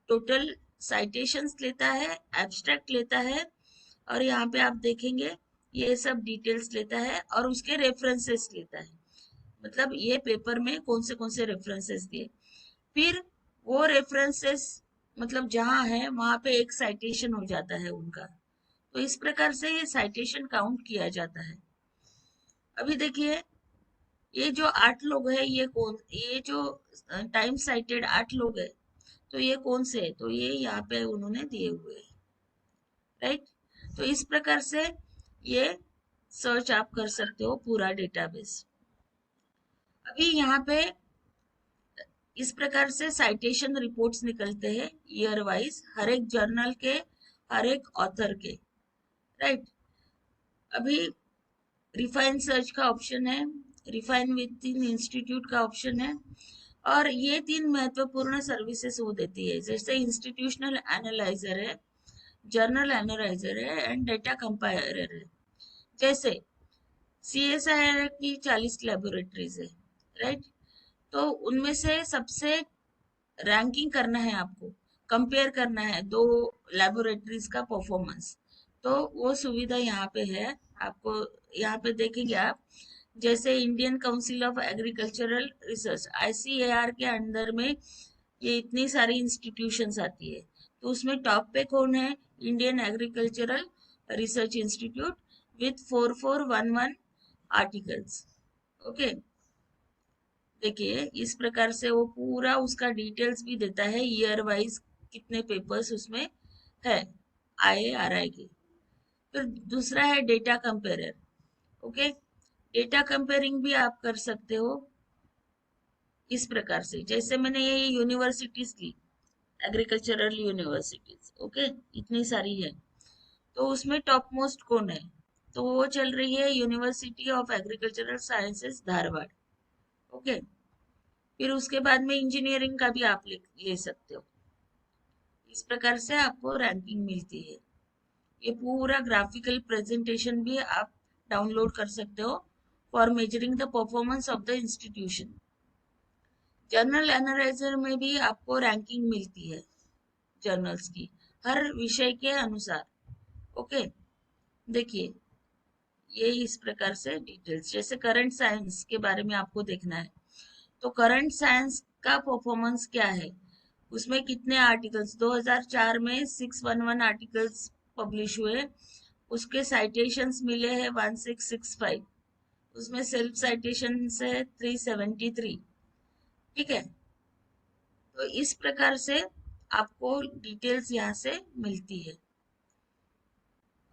टोटल साइटेशंस लेता है, एब्स्ट्रैक्ट लेता है, और यहाँ पे आप देखेंगे ये सब डिटेल्स लेता है और उसके रेफरेंसेस लेता है। मतलब ये पेपर में कौन से रेफरेंसेस दिए, फिर वो रेफरेंसेस मतलब जहाँ है वहां पे एक साइटेशन हो जाता है उनका। तो इस प्रकार से ये साइटेशन काउंट किया जाता है। अभी देखिए ये जो 8 लोग हैं, ये जो टाइम साइटेड 8 लोग है, तो ये कौन से है, तो ये यहाँ पे उन्होंने दिए हुए हैं, राइट। तो इस प्रकार से ये सर्च आप कर सकते हो पूरा डेटाबेस। अभी यहाँ पे इस प्रकार से साइटेशन रिपोर्ट्स निकलते हैं ईयर वाइज, हर एक जर्नल के, हर एक ऑथर के, राइट। अभी रिफाइन सर्च का ऑप्शन है, रिफाइन विद इन इंस्टीट्यूट का ऑप्शन है, और ये 3 महत्वपूर्ण सर्विसेज वो देती है, जैसे इंस्टीट्यूशनल एनालाइजर है, जर्नल एनालाइजर है एंड डेटा कंपायरर है। जैसे CSIR की 40 लेबोरेटरीज है, राइट। तो उनमें से सबसे रैंकिंग करना है आपको, कंपेयर करना है 2 लेबोरेटरीज का परफॉर्मेंस, तो वो सुविधा यहाँ पे है आपको। यहाँ पे देखेंगे आप, जैसे Indian council of agricultural research ICAR के अंडर में ये इतनी सारी इंस्टीट्यूशंस आती है, तो उसमें टॉप पे कौन है, Indian agricultural research institute with 4411 articles. Okay, देखिए इस प्रकार से वो पूरा उसका डिटेल्स भी देता है, ईयर वाइज कितने पेपर्स उसमें है IARI के। फिर दूसरा है डेटा कंपेरर। ओके, डेटा कंपेयरिंग भी आप कर सकते हो इस प्रकार से, जैसे मैंने ये यूनिवर्सिटीज ली, एग्रीकल्चरल यूनिवर्सिटीज, ओके, इतनी सारी है, तो उसमें टॉप मोस्ट कौन है, तो वो चल रही है university of agricultural sciences Dharwad. Okay, फिर उसके बाद में इंजीनियरिंग का भी आप ले सकते हो। इस प्रकार से आपको रैंकिंग मिलती है। ये पूरा ग्राफिकल प्रेजेंटेशन भी आप डाउनलोड कर सकते हो for measuring the performance of the institution. Journal analyser में भी आपको रैंकिंग मिलती है जर्नल्स की, हर विषय के अनुसार। ओके, देखिए ये इस प्रकार से डिटेल्स, जैसे करंट साइंस के बारे में आपको देखना है, तो करंट साइंस का परफॉर्मेंस क्या है, उसमें कितने आर्टिकल्स, 2004 में 611 आर्टिकल्स पब्लिश हुए, उसके साइटेशंस मिले हैं 1665, उसमें सेल्फ साइटेशन से 373। ठीक है, तो इस प्रकार से आपको डिटेल्स यहाँ से मिलती है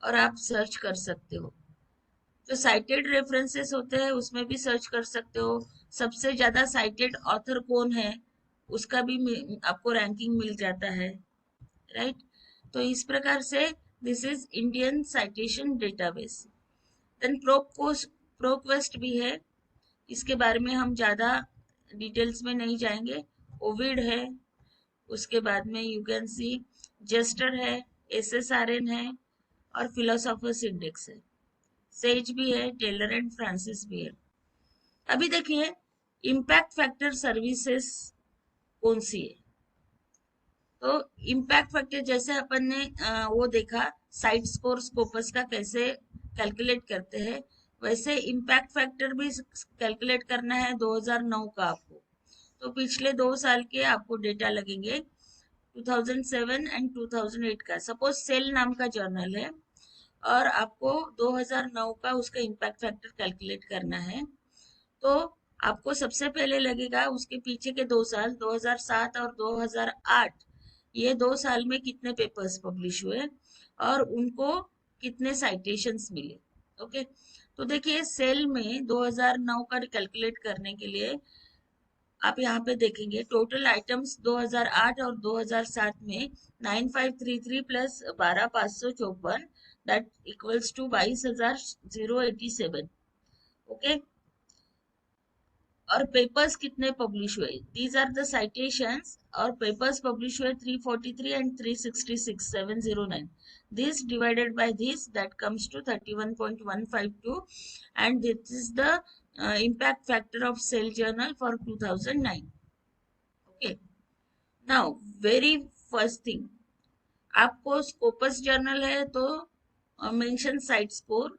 और आप सर्च कर सकते हो। जो साइटेड रेफरेंसेस होते हैं उसमें भी सर्च कर सकते हो, सबसे ज्यादा साइटेड ऑथर कौन है उसका भी आपको रैंकिंग मिल जाता है, राइट। तो इस प्रकार से this is Indian citation database. Then ProQuest भी है, इसके बारे में हम ज्यादा डिटेल्स में नहीं जाएंगे। ओविड है, उसके बाद में यू कैन सी जेस्टर है, SSRN है, और फिलोसोफर्स इंडेक्स है, सेज भी है, टेलर एंड फ्रांसिस भी है। अभी देखिए इम्पैक्ट फैक्टर सर्विसेज कौन सी है, तो इम्पैक्ट फैक्टर जैसे अपन ने वो देखा साइट स्कोर स्कोपस का कैसे कैलकुलेट करते हैं, वैसे इम्पैक्ट फैक्टर भी कैलकुलेट करना है 2009 का आपको। तो पिछले 2 साल के आपको डेटा लगेंगे, 2007 एंड 2008 का। सपोज सेल नाम का जर्नल है और आपको 2009 का उसका इम्पैक्ट फैक्टर कैलकुलेट करना है, तो आपको सबसे पहले लगेगा उसके पीछे के 2 साल, 2007 और 2008, ये 2 साल में कितने पेपर्स पब्लिश हुए और उनको कितने साइटेशंस मिले। ओके, तो देखिए सेल में 2009 का कैलकुलेट करने के लिए आप यहाँ पे देखेंगे टोटल आइटम्स 2008 और 2007 में 9533 plus 12554 that equals to 22,087. Okay, और पेपर्स कितने पब्लिश हुए, दीज आर द साइटेशंस, और पेपर्स पब्लिश हुए 343 and 366 709. This divided by this, that comes to 31.152, and this is the impact factor of Cell Journal for 2009. Okay, now very first thing, आपको Scopus journal है तो mention site score,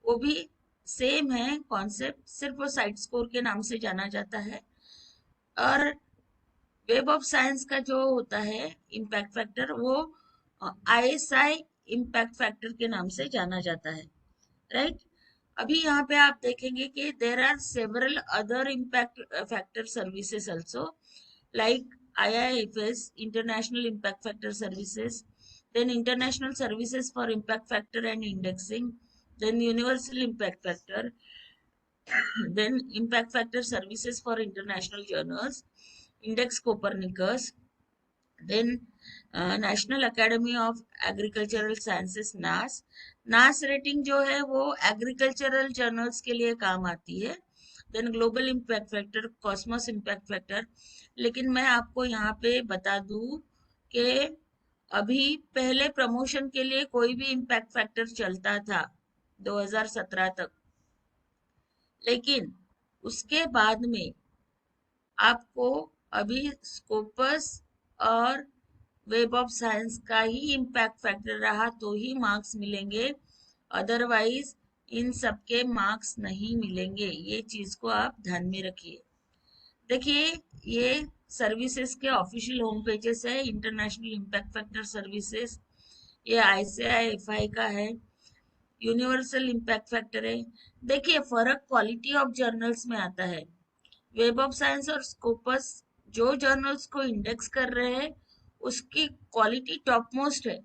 वो भी same है concept, सिर्फ वो site score के नाम से जाना जाता है. और वेब ऑफ साइंस का जो होता है इम्पैक्ट फैक्टर, वो ISI इम्पैक्ट फैक्टर के नाम से जाना जाता है, राइट. अभी यहाँ पे आप देखेंगे कि there are several other impact factor services also, like IIFS international impact factor services, then international services for impact factor and indexing, then universal impact factor, then impact factor services for international journals, index Copernicus, then National Academy of Agricultural Sciences NAS. NAS rating जो है वो agricultural journals के लिए काम आती है. Then global impact factor, cosmos impact factor. लेकिन मैं आपको यहाँ पे बता दूं कि अभी पहले प्रमोशन के लिए कोई भी इम्पैक्ट फैक्टर चलता था 2017 तक, लेकिन उसके बाद में आपको अभी स्कोपस और वेब ऑफ साइंस का ही इम्पैक्ट फैक्टर रहा तो ही मार्क्स मिलेंगे, अदरवाइज इन सबके मार्क्स नहीं मिलेंगे. ये चीज को आप ध्यान में रखिए. देखिए, ये सर्विसेज के ऑफिशियल होम पेजेस है, इंटरनेशनल इम्पैक्ट फैक्टर सर्विसेज, ये ICIFI का है, यूनिवर्सल इम्पैक्ट फैक्टर है. देखिए फर्क क्वालिटी ऑफ जर्नल्स में आता है. वेब ऑफ साइंस और स्कोपस जो जर्नल्स को इंडेक्स कर रहे हैं उसकी क्वालिटी टॉप मोस्ट है,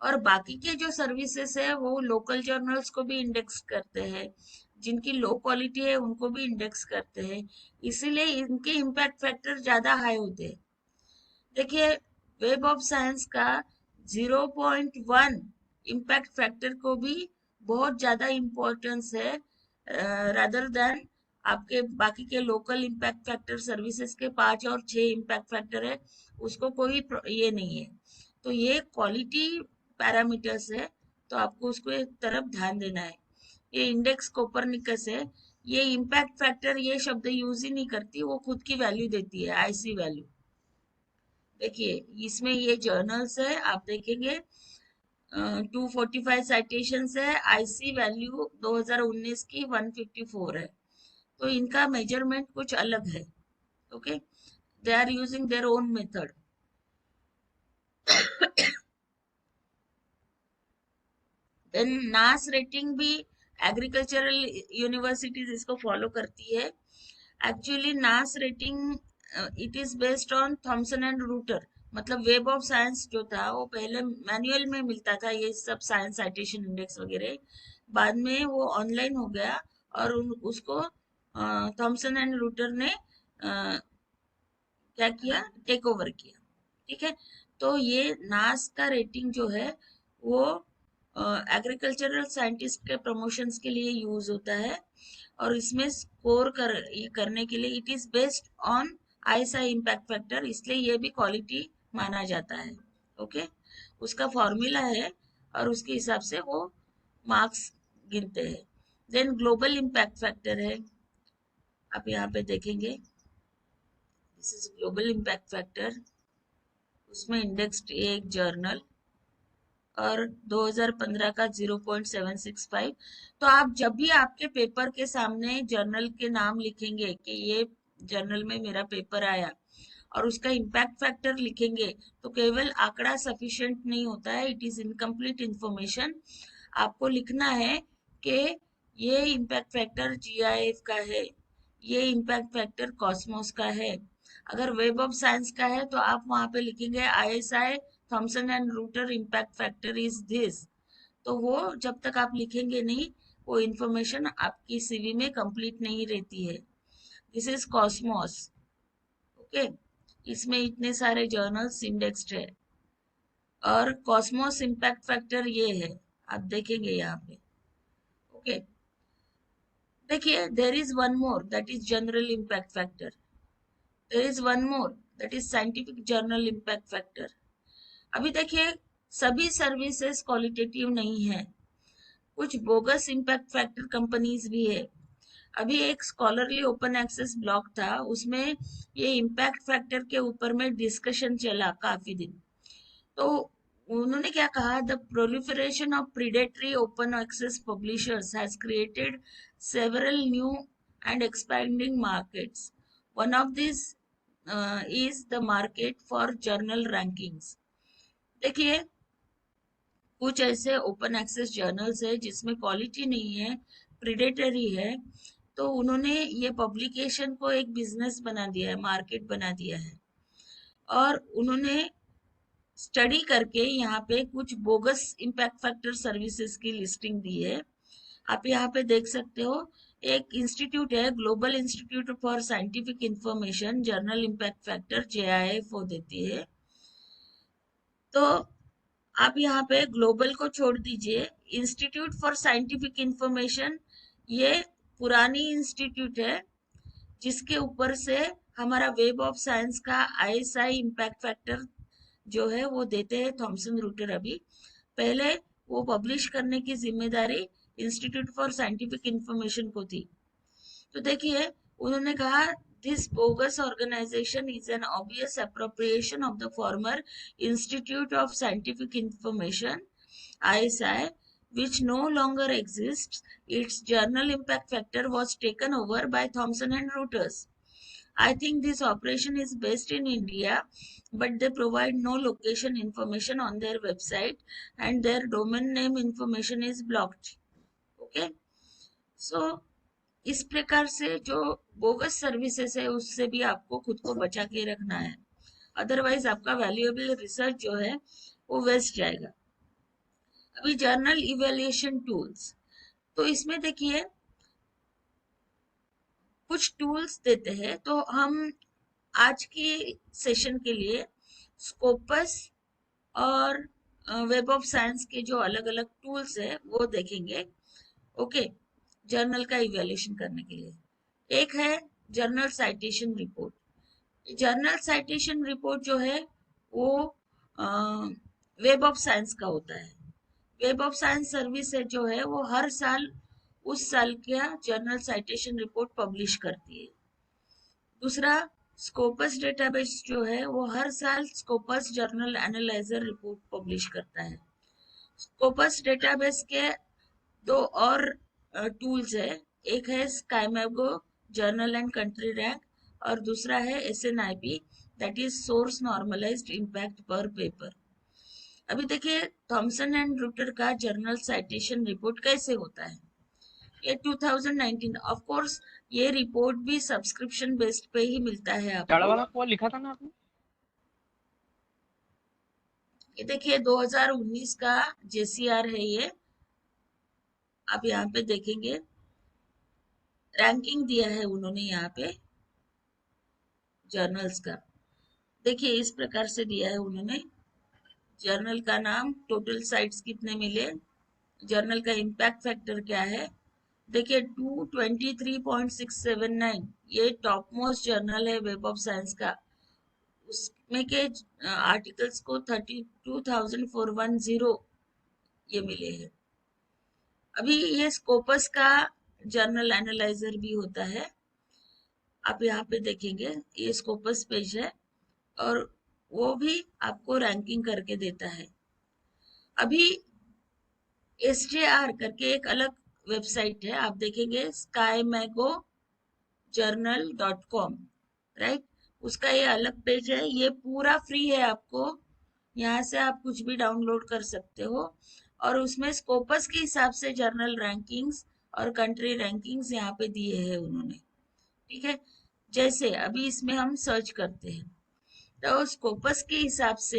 और बाकी के जो सर्विसेज है वो लोकल जर्नल्स को भी इंडेक्स करते हैं, जिनकी लो क्वालिटी है उनको भी इंडेक्स करते हैं, इसीलिए इनके इम्पैक्ट फैक्टर ज्यादा हाई होते हैं. देखिए वेब ऑफ साइंस का 0.1 इम्पैक्ट फैक्टर को भी बहुत ज्यादा इम्पोर्टेंस है रादर देन आपके बाकी के लोकल इम्पैक्ट फैक्टर सर्विसेज के 5 और 6 इम्पैक्ट फैक्टर है, उसको कोई ये नहीं है. तो ये क्वालिटी पैरामीटर्स है, तो आपको उसको एक तरफ ध्यान देना है. ये इंडेक्स कोपरनिकस है, ये इम्पैक्ट फैक्टर ये शब्द यूज ही नहीं करती, वो खुद की वैल्यू देती है, IC वैल्यू. देखिए इसमें ये जर्नल्स है, आप देखेंगे 245 साइटेशंस है, IC वैल्यू 2019 की 154 है. तो इनका मेजरमेंट कुछ अलग है. Okay, they are using their own method. Then NAAS rating भी एग्रीकल्चरल यूनिवर्सिटीज इसको फॉलो करती है. Actually NAAS rating it is based on Thomson and Reuters. मतलब वेब ऑफ साइंस जो था वो पहले मैनुअल में मिलता था, ये सब साइंस साइटेशन इंडेक्स वगैरह, बाद में वो ऑनलाइन हो गया और उसको थॉमसन एंड रूटर ने क्या किया, टेक ओवर किया. ठीक है, तो ये नास का रेटिंग जो है वो एग्रीकल्चरल साइंटिस्ट के प्रमोशंस के लिए यूज होता है, और इसमें स्कोर ये करने के लिए it is based on ISI impact factor, इसलिए ये भी क्वालिटी माना जाता है. ओके, उसका फॉर्मूला है और उसके हिसाब से वो मार्क्स गिनते हैं. देन ग्लोबल इम्पैक्ट फैक्टर है, आप यहाँ पे देखेंगे this is global impact factor. उसमें इंडेक्स्ड एक जर्नल और 2015 का 0.765. तो आप जब भी आपके पेपर के सामने जर्नल के नाम लिखेंगे कि ये जर्नल में मेरा पेपर आया और उसका इम्पैक्ट फैक्टर लिखेंगे, तो केवल आंकड़ा सफिशिएंट नहीं होता है, इट इज इनकम्प्लीट इंफॉर्मेशन. आपको लिखना है कि ये इम्पैक्ट फैक्टर GIF का है, ये इम्पैक्ट फैक्टर कॉस्मोस का है. अगर वेब ऑफ साइंस का है तो आप वहां पे लिखेंगे ISI Thompson and router impact factor is this. तो वो जब तक आप लिखेंगे नहीं, वो इंफॉर्मेशन आपकी CV में कंप्लीट नहीं रहती है. This is Cosmos. ओके, इसमें इतने सारे जर्नल्स इंडेक्स्ड है और कॉस्मोस इम्पैक्ट फैक्टर ये है, आप देखेंगे यहाँ पे। ओके, देखिए there is one more that is general impact factor, there is one more that is scientific journal impact factor. अभी देखिए सभी सर्विसेज क्वालिटेटिव नहीं है, कुछ बोगस इम्पैक्ट फैक्टर कंपनीज भी है। अभी एक स्कॉलरली ओपन एक्सेस ब्लॉग था, उसमें ये इम्पैक्ट फैक्टर के ऊपर में डिस्कशन चला काफी दिन। तो उन्होंने क्या कहा, the proliferation of predatory open access publishers has created several new and expanding markets. One of this is the market for journal rankings. देखिए कुछ ऐसे ओपन एक्सेस जर्नल्स है जिसमें क्वालिटी नहीं है, प्रीडेटरी है, तो उन्होंने ये पब्लिकेशन को एक बिजनेस बना दिया है, मार्केट बना दिया है। और उन्होंने स्टडी करके यहाँ पे कुछ बोगस इम्पैक्ट फैक्टर सर्विसेज की लिस्टिंग दी है। आप यहाँ पे देख सकते हो, एक इंस्टीट्यूट है global institute for scientific information, journal impact factor JIF वो देती है। तो आप यहाँ पे ग्लोबल को छोड़ दीजिए, इंस्टीट्यूट फॉर साइंटिफिक इंफॉर्मेशन ये पुरानी इंस्टीट्यूट है जिसके ऊपर से हमारा वेब ऑफ साइंस का ISI इम्पैक्ट फैक्टर जो है वो देते हैं थॉमसन रूटर। अभी पहले वो पब्लिश करने की जिम्मेदारी इंस्टीट्यूट फॉर साइंटिफिक इंफॉर्मेशन को थी। तो देखिए उन्होंने कहा, this bogus organization is an obvious appropriation of the former Institute of Scientific Information ISI, which no longer exists. Its journal impact factor was taken over by Thomson and Reuters. I think this operation is based in India, but they provide no location information on their website and their domain name information is blocked. Okay, so इस प्रकार से जो bogus services है उससे भी आपको खुद को बचा के रखना है, अदरवाइज आपका वैल्यूएबल रिसर्च जो है वो वेस्ट जाएगा। अभी जर्नल इवैल्यूएशन टूल्स, तो इसमें देखिए कुछ टूल्स देते हैं, तो हम आज की सेशन के लिए स्कोपस और वेब ऑफ साइंस के जो अलग अलग टूल्स है वो देखेंगे। ओके, जर्नल का इवैल्यूएशन करने के लिए एक है journal citation report. Journal citation report जो है वो वेब ऑफ साइंस का होता है। वेब ऑफ साइंस सर्विस है जो है वो हर साल उस साल का जर्नल साइटेशन रिपोर्ट पब्लिश करती है। दूसरा स्कोपस डेटाबेस जो है वो हर साल Scopus journal analyser report publish करता है। स्कोपस डेटाबेस के दो और टूल्स है, एक है SCImago journal and country rank और दूसरा है SNIP that is source normalised impact per paper. अभी देखिए थॉमसन एंड रूटर का जर्नल साइटेशन रिपोर्ट कैसे होता है, ये 2019 ऑफ कोर्स ये रिपोर्ट भी सब्सक्रिप्शन बेस्ड पे ही मिलता है आपको। वाला कॉल लिखा था ना आपने? ये देखिए 2019 का JCR है ये, आप यहाँ पे देखेंगे रैंकिंग दिया है उन्होंने यहाँ पे जर्नल्स का। देखिए इस प्रकार से दिया है उन्होंने, जर्नल का नाम, टोटल साइट्स कितने मिले, जर्नल का इम्पैक्ट फैक्टर क्या है। देखिए 223.679 ये टॉप मोस्ट जर्नल है वेब ऑफ साइंस का, उसमें के आर्टिकल्स को 32,410 ये मिले हैं। अभी ये स्कोपस का जर्नल एनालाइजर भी होता है, आप यहाँ पे देखेंगे ये स्कोपस पेज है और वो भी आपको रैंकिंग करके देता है। अभी SJR करके एक अलग वेबसाइट है, आप देखेंगे skymagojournal.com, राइट, उसका ये अलग पेज है, ये पूरा फ्री है आपको, यहाँ से आप कुछ भी डाउनलोड कर सकते हो और उसमें स्कोपस के हिसाब से जर्नल रैंकिंग्स और कंट्री रैंकिंग्स यहाँ पे दिए हैं उन्होंने। ठीक है, जैसे अभी इसमें हम सर्च करते हैं तो स्कोपस के हिसाब से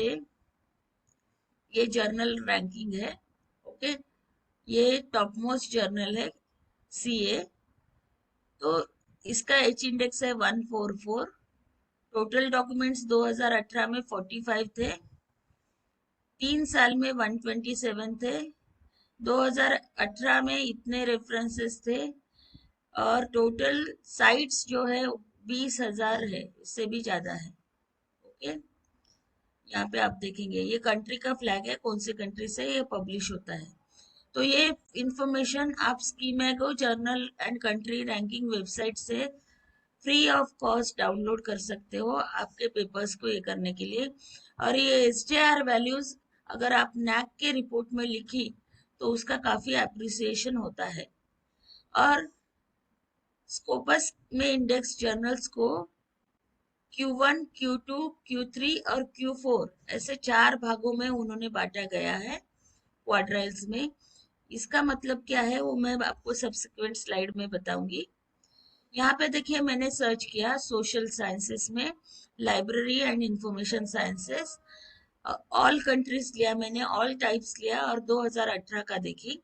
ये जर्नल रैंकिंग है। ओके, ये टॉप मोस्ट जर्नल है CA, तो इसका एच इंडेक्स है 144। टोटल डॉक्यूमेंट्स 2018 में 45 थे, 3 साल में 127 थे, 2018 में इतने रेफरेंसेस थे, और टोटल साइट्स जो है 20,000 है, इससे भी ज्यादा है। ओके, यहाँ पे आप देखेंगे ये कंट्री का फ्लैग है, कौन सी कंट्री से ये पब्लिश होता है। तो ये इंफॉर्मेशन आप SCImago journal and country ranking website से फ्री ऑफ कॉस्ट डाउनलोड कर सकते हो आपके पेपर्स को ये करने के लिए। और ये SJR वैल्यूज अगर आप NAC के रिपोर्ट में लिखी तो उसका काफी अप्रिसिएशन होता है। और स्कोपस में इंडेक्स जर्नल्स को Q1, Q2, Q3 और Q4 ऐसे 4 भागों में उन्होंने बांटा गया है क्वाड्राइल्स में। इसका मतलब क्या है वो मैं आपको सब्सिक्वेंट स्लाइड में बताऊंगी। यहाँ पे देखिए मैंने सर्च किया सोशल साइंसेस में library and information sciences, all countries लिया मैंने, ऑल टाइप्स लिया और 2018 का देखी।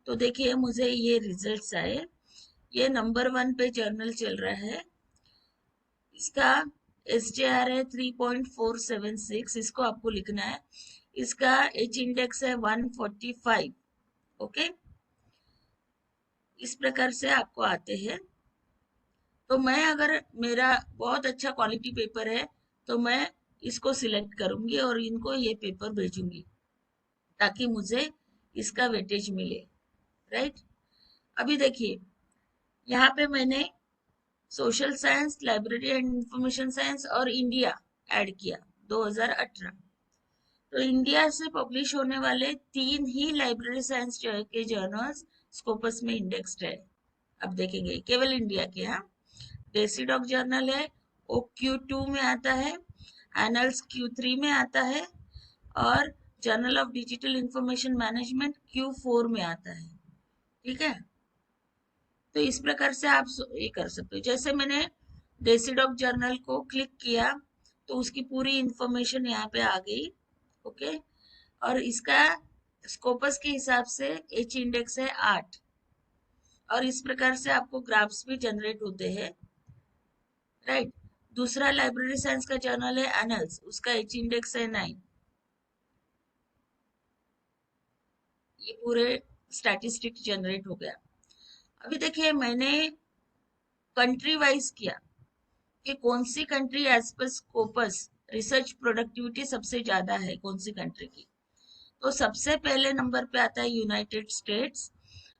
तो देखिए मुझे ये रिजल्ट्स आए। ये नंबर 1 पे जर्नल चल रहा है, इसका SJR है 3.476, इसको आपको लिखना है। इसका H इंडेक्स है 145। ओके, इस प्रकार से आपको आते हैं। तो मैं अगर मेरा बहुत अच्छा क्वालिटी पेपर है तो मैं इसको सिलेक्ट करूंगी और इनको ये पेपर भेजूंगी ताकि मुझे इसका वेटेज मिले, राइट। अभी देखिए यहाँ पे मैंने social science, library and information science और इंडिया ऐड किया 2018। तो इंडिया से पब्लिश होने वाले 3 ही लाइब्रेरी साइंस के जर्नल्स स्कोपस में इंडेक्स्ड है। अब देखेंगे केवल इंडिया के। हाँ, डेसीडॉक जर्नल है वो Q2 में आता है, एनल्स Q3 में आता है और journal of digital information management Q4 में आता है। ठीक है, तो इस प्रकार से आप ये कर सकते हो। जैसे मैंने डेसीडॉक जर्नल को क्लिक किया तो उसकी पूरी इंफॉर्मेशन यहाँ पे आ गई। ओके, और इसका स्कोपस के हिसाब से H इंडेक्स है 8 और इस प्रकार से आपको ग्राफ्स भी जनरेट होते हैं, राइट। दूसरा लाइब्रेरी साइंस का जर्नल है एनल्स, उसका H इंडेक्स है 9। ये पूरे स्टैटिस्टिक जनरेट हो गया। अभी देखिए मैंने कंट्री वाइज किया कि कौन सी country as per Scopus research productivity सबसे ज्यादा है, कौन सी कंट्री की। तो सबसे पहले नंबर पे आता है यूनाइटेड स्टेट्स।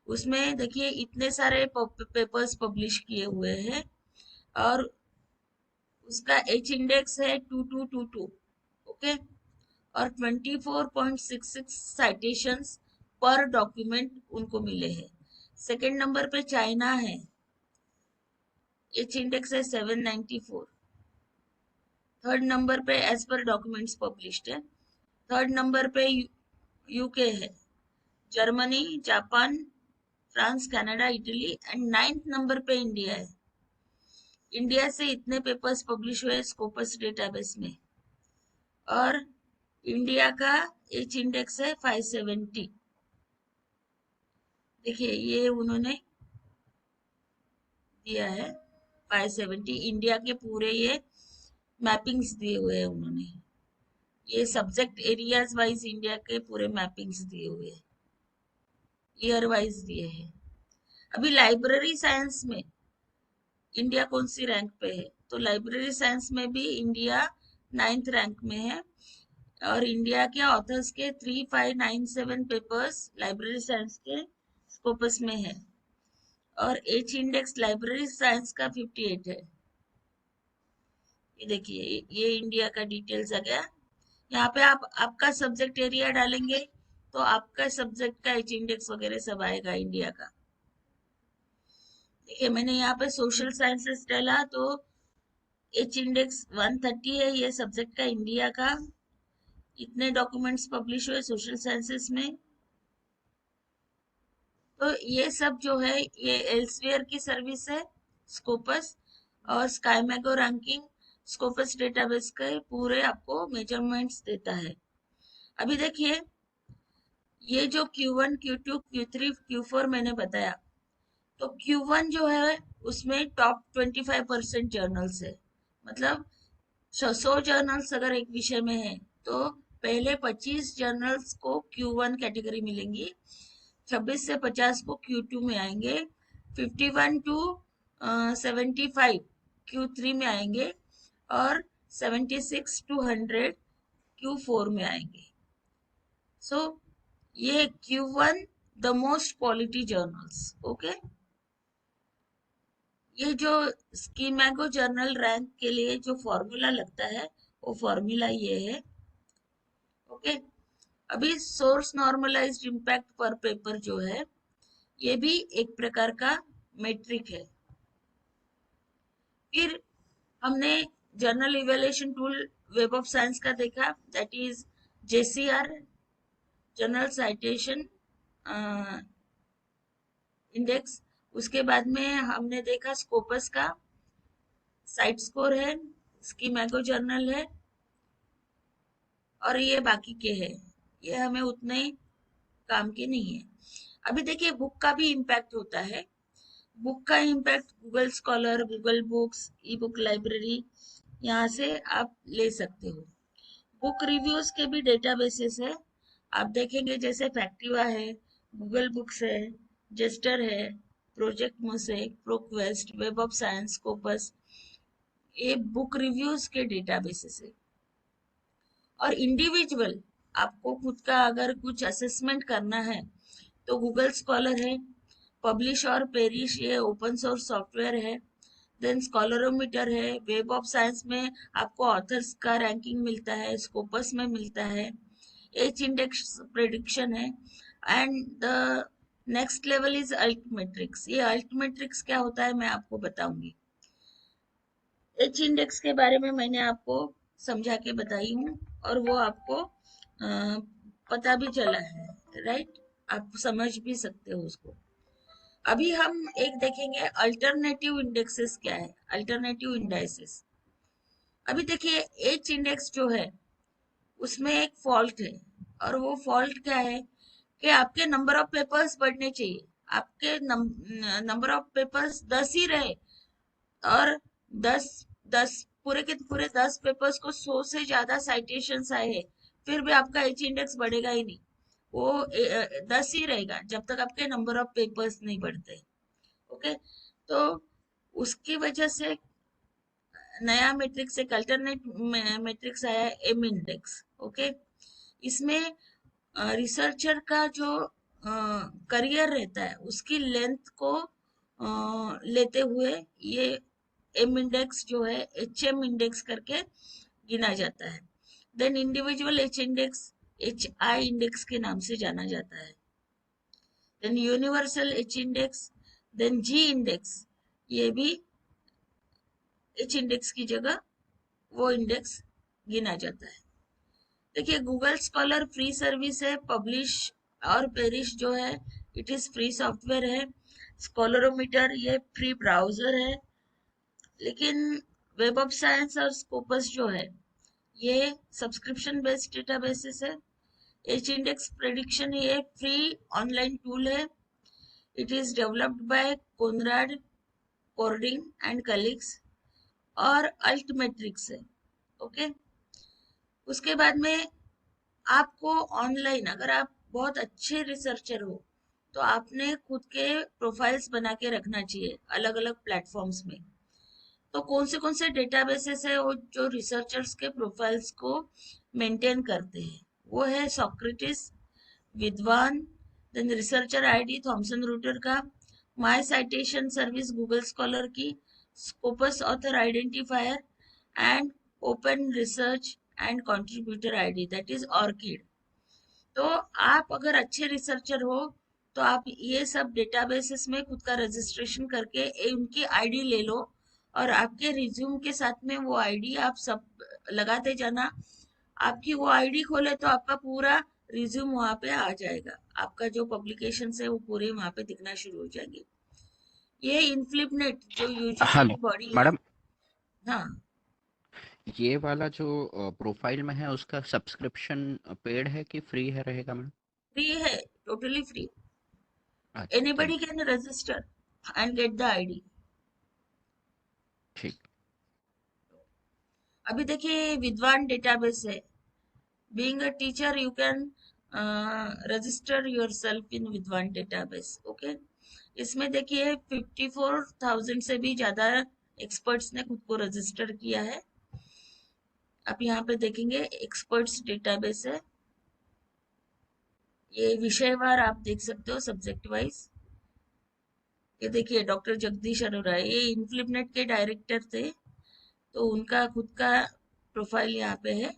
उसमें देखिए इतने सारे पेपर्स पब्लिश किए हुए हैं और उसका H इंडेक्स है 2222। ओके, और 24.66 साइटेशंस पर डॉक्यूमेंट उनको मिले हैं। सेकंड नंबर पे चाइना है, H इंडेक्स है 794। थर्ड नंबर पे एज पर डॉक्यूमेंट्स पब्लिश्ड है। थर्ड नंबर पे यूके है, Germany, Japan, France, Canada, Italy and 9th number पे इंडिया है। इंडिया से इतने पेपर्स पब्लिश हुए स्कोपस डेटाबेस में और इंडिया का H इंडेक्स है 570। देखिए ये उन्होंने दिया है 570, इंडिया के पूरे ये मैपिंग्स दिए हुए हैं उन्होंने। ये सब्जेक्ट एरियाज वाइज इंडिया के पूरे मैपिंग्स दिए हुए हैं, ईयर वाइज दिए हैं। अभी लाइब्रेरी साइंस में इंडिया कौन सी रैंक पे है, तो लाइब्रेरी साइंस में भी इंडिया 9th रैंक में है और इंडिया के ऑथर्स के 3597 पेपर्स लाइब्रेरी साइंस के स्कोपस में है और H इंडेक्स लाइब्रेरी साइंस का 58 है। ये देखिए ये इंडिया का डिटेल्स आ गया। यहाँ पे आप आपका सब्जेक्ट एरिया डालेंगे तो आपका सब्जेक्ट का H इंडेक्स वगैरह सब आएगा इंडिया का। देखिए मैंने यहाँ पे सोशल साइंसेस डाला तो H इंडेक्स 130 है, ये सब्जेक्ट का इंडिया का। इतने डॉक्यूमेंट्स पब्लिश हुए सोशल साइंसेस में। तो ये सब जो है ये एल्सवेयर की सर्विस है स्कोपस, और स्काईमैगो रैंकिंग स्कोपस डेटाबेस के पूरे आपको मेजरमेंट्स देता है। अभी देखिए ये जो Q1, Q2, Q3, Q4 मैंने बताया, तो Q1 जो है उसमें टॉप 25% जर्नल्स है, मतलब 100 जर्नल्स अगर एक विषय में है तो पहले 25 जर्नल्स को Q1 कैटेगरी मिलेंगी, 26 से 50 को Q2 में आएंगे, 51 टू 75 Q3 में आएंगे और 76 टू 100 Q4 में आएंगे. सो ये Q1 the most quality journals. Okay, ये जो स्कीमैगो जर्नल रैंक के लिए जो फॉर्मूला लगता है वो फॉर्मूला ये है. ओके, अभी source normalised impact per paper जो है ये भी एक प्रकार का मेट्रिक है. फिर हमने journal evaluation tool web of science का देखा, that is JCR, journal citation index. उसके बाद में हमने देखा स्कोपस का साइट स्कोर है, स्कीमैगो जर्नल है और ये बाकी के हैं, ये हमें उतने काम के नहीं है. अभी देखिए बुक का भी इम्पैक्ट होता है. बुक का impact Google scholar, Google books, ई बुक लाइब्रेरी, यहाँ से आप ले सकते हो. बुक रिव्यूज के भी डेटाबेसेस है, आप देखेंगे जैसे फैक्टिवा है, गूगल बुक्स है, जेस्टर है, project Muse, ProQuest, web of science, Scopus, ये बुक रिव्यूज के डेटाबेसेस है. और इंडिविजुअल आपको खुद का अगर कुछ असेसमेंट करना है तो गूगल स्कॉलर है, पब्लिश और पेरिश ये ओपन सोर्स सॉफ्टवेयर है, देन स्कॉलरोमीटर है, वेब ऑफ साइंस में आपको ऑथर्स का रैंकिंग मिलता है, स्कोपस में मिलता है, एच इंडेक्स प्रेडिक्शन है, and the next level is altmetrics. ये अल्टमेट्रिक्स क्या होता है मैं आपको बताऊंगी. एच इंडेक्स के बारे में मैंने आपको समझा के बताई हूँ और वो आपको पता भी चला है, राइट, आप समझ भी सकते हो उसको. अभी हम एक देखेंगे अल्टरनेटिव इंडेक्सेस क्या है, अल्टरनेटिव इंडाइसेस. अभी देखिए एच इंडेक्स जो है उसमें एक फॉल्ट है, और वो फॉल्ट क्या है कि आपके नंबर ऑफ पेपर्स बढ़ने चाहिए, आपके नंबर ऑफ पेपर्स 10 ही रहे और 10 पूरे के पूरे 10 पेपर्स को 100 से ज्यादा साइटेशंस आए हैं, फिर भी आपका एच इंडेक्स बढ़ेगा ही नहीं, वो 10 ही रहेगा जब तक आपके नंबर ऑफ पेपर्स नहीं बढ़ते. ओके, तो उसकी वजह से नया मैट्रिक्स, एक अल्टरनेट मैट्रिक्स आया है, एम इंडेक्स. ओके, इसमें रिसर्चर का जो करियर रहता है उसकी लेंथ को लेते हुए ये एम इंडेक्स जो है HM इंडेक्स करके गिना जाता है. Then individual H index HI index के नाम से जाना जाता है. Then universal H index, then G index, ये भी एच इंडेक्स की जगह वो इंडेक्स गिना जाता है. देखिए गूगल स्कॉलर फ्री सर्विस है, पब्लिश और पेरिश जो है इट इज फ्री सॉफ्टवेयर है, स्कॉलरोमीटर ये फ्री ब्राउजर है, लेकिन वेब ऑफ साइंस और स्कोपस जो है ये सब्सक्रिप्शन बेस्ड डेटाबेसेस है. एच इंडेक्स प्रेडिक्शन ये फ्री ऑनलाइन टूल है, it is developed by Konrad Kording and colleagues, और अल्टमेट्रिक्स है. ओके, उसके बाद में आपको ऑनलाइन अगर आप बहुत अच्छे रिसर्चर हो तो आपने खुद के प्रोफाइल्स बना के रखना चाहिए अलग अलग प्लेटफॉर्म्स में. तो कौन से डेटाबेसेस है वो जो रिसर्चर्स के प्रोफाइल्स को मेंटेन करते हैं, वो है Socrates, Vidwan, then researcher ID Thomson Reuters का, my citation service Google Scholar की, Scopus author identifier and open research and contributor ID that is ORCID. तो आप अगर अच्छे रिसर्चर हो तो आप ये सब डेटाबेसेस में खुद का रजिस्ट्रेशन करके उनकी आईडी ले लो और आपके रिज्यूम के साथ में वो आईडी आप सब लगाते जाना. आपकी वो आईडी खोले तो आपका पूरा रिज्यूम वहां पे आ जाएगा, आपका जो पब्लिकेशन है वो पूरे वहां पे दिखना शुरू हो जाएंगे. ये इनफ्लिपनेट जो हाँ यूजीसी बॉडी है, मैडम, हाँ ये वाला जो प्रोफाइल में है उसका सब्सक्रिप्शन पेड है कि फ्री है रहेगा मैडम? फ्री है, टोटली फ्री, अच्छा, anybody thank you. Can register. and get the ID. ठीक। अभी देखिए विद्वान डेटाबेस है. Being a teacher, you can register yourself in Vidwan database. Okay. इसमें देखिए 54,000 से भी ज्यादा एक्सपर्ट्स ने खुद को रजिस्टर किया है. आप यहाँ पे देखेंगे एक्सपर्ट्स डेटाबेस है. ये विषयवार आप देख सकते हो, सब्जेक्ट वाइज. ये देखिए डॉक्टर जगदीश अरोरा, ये इन्फ्लिपनेट के डायरेक्टर थे, तो उनका खुद का प्रोफाइल यहाँ पे है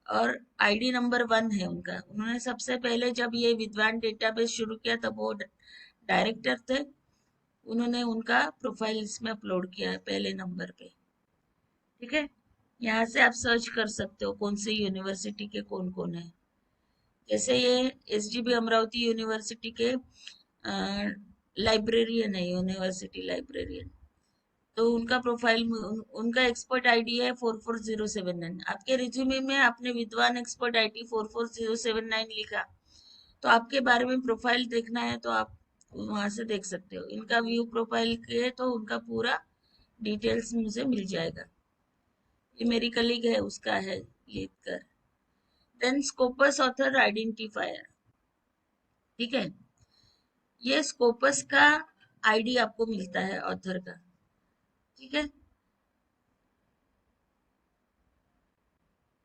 और आईडी नंबर 1 है उनका. उन्होंने सबसे पहले जब ये विद्वान डेटाबेस शुरू किया तब वो डायरेक्टर थे. उन्होंने उनका प्रोफाइल इसमें अपलोड किया है पहले नंबर पे. ठीक है. यहाँ से आप सर्च कर सकते हो कौन सी यूनिवर्सिटी के कौन कौन है. जैसे ये SGB अमरावती यूनिवर्सिटी के लाइब्रेरियन है, यूनिवर्सिटी लाइब्रेरियन. तो उनका प्रोफाइल, उनका एक्सपर्ट आईडी है 44079. आपके रिज्यूमे में आपने विद्वान एक्सपर्ट आईडी 44079 लिखा, तो आपके बारे में प्रोफाइल देखना है तो आप वहां से देख सकते हो. इनका व्यू प्रोफाइल के तो उनका पूरा डिटेल्स मुझे मिल जाएगा. ये मेरी कलीग है, उसका है लिख कर. Then Scopus author identifier. ठीक है. ये स्कोपस का आईडी आपको मिलता है ऑथर का. ठीक है.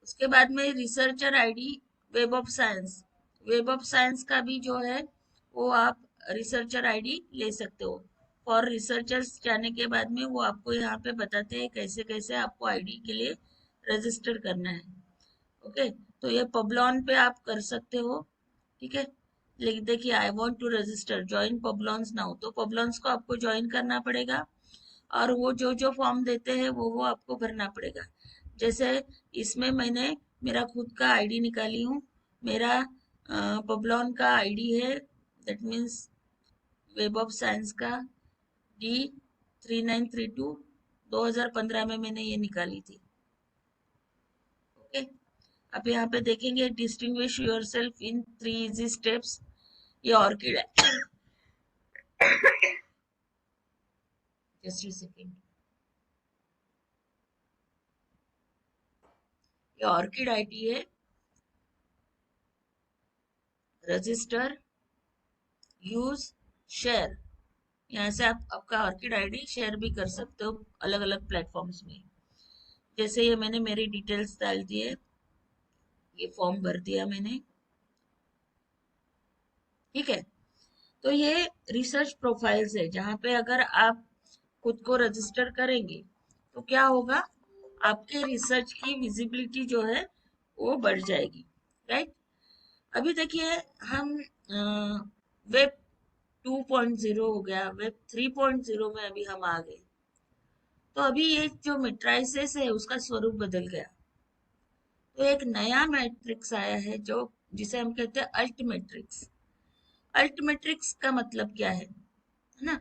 उसके बाद में researcher ID web of science. Web of science का भी जो है वो आप रिसर्चर आईडी ले सकते हो. फॉर रिसर्चर्स जाने के बाद में वो आपको यहाँ पे बताते हैं कैसे कैसे आपको आईडी के लिए रजिस्टर करना है. ओके. तो ये पबलॉन पे आप कर सकते हो. ठीक है. लेकिन देखिए I want to register, join Publons now, तो पबलॉन्स को आपको ज्वाइन करना पड़ेगा और वो जो जो फॉर्म देते हैं वो आपको भरना पड़ेगा. जैसे इसमें मैंने मेरा खुद का आईडी निकाली हूँ. मेरा पबलॉन का आईडी है, that means web of science का D3932. 2015 में मैंने ये निकाली थी. ओके. आप यहाँ पे देखेंगे distinguish yourself in 3 easy steps. ये ऑर्किड है. Just a second. ये ऑर्किड आईडी है. Register, use, share. यहाँ से आप आपका ऑर्किड आईडी शेयर भी कर सकते हो अलग अलग प्लेटफॉर्म्स में. जैसे ये मैंने मेरी डिटेल्स डाल दिए, ये फॉर्म भर दिया मैंने. ठीक है. तो ये रिसर्च प्रोफाइल्स है जहाँ पे अगर आप खुद को रजिस्टर करेंगे तो क्या होगा, आपके रिसर्च की विजिबिलिटी जो है वो बढ़ जाएगी. राइट. अभी देखिए हम वेब 2.0 हो गया, वेब 3.0 में अभी हम आ गए. तो अभी ये जो मेट्राइसिस है उसका स्वरूप बदल गया. तो एक नया मैट्रिक्स आया है जो जिसे हम कहते हैं अल्ट मैट्रिक्स. अल्ट मैट्रिक्स का मतलब क्या है ना.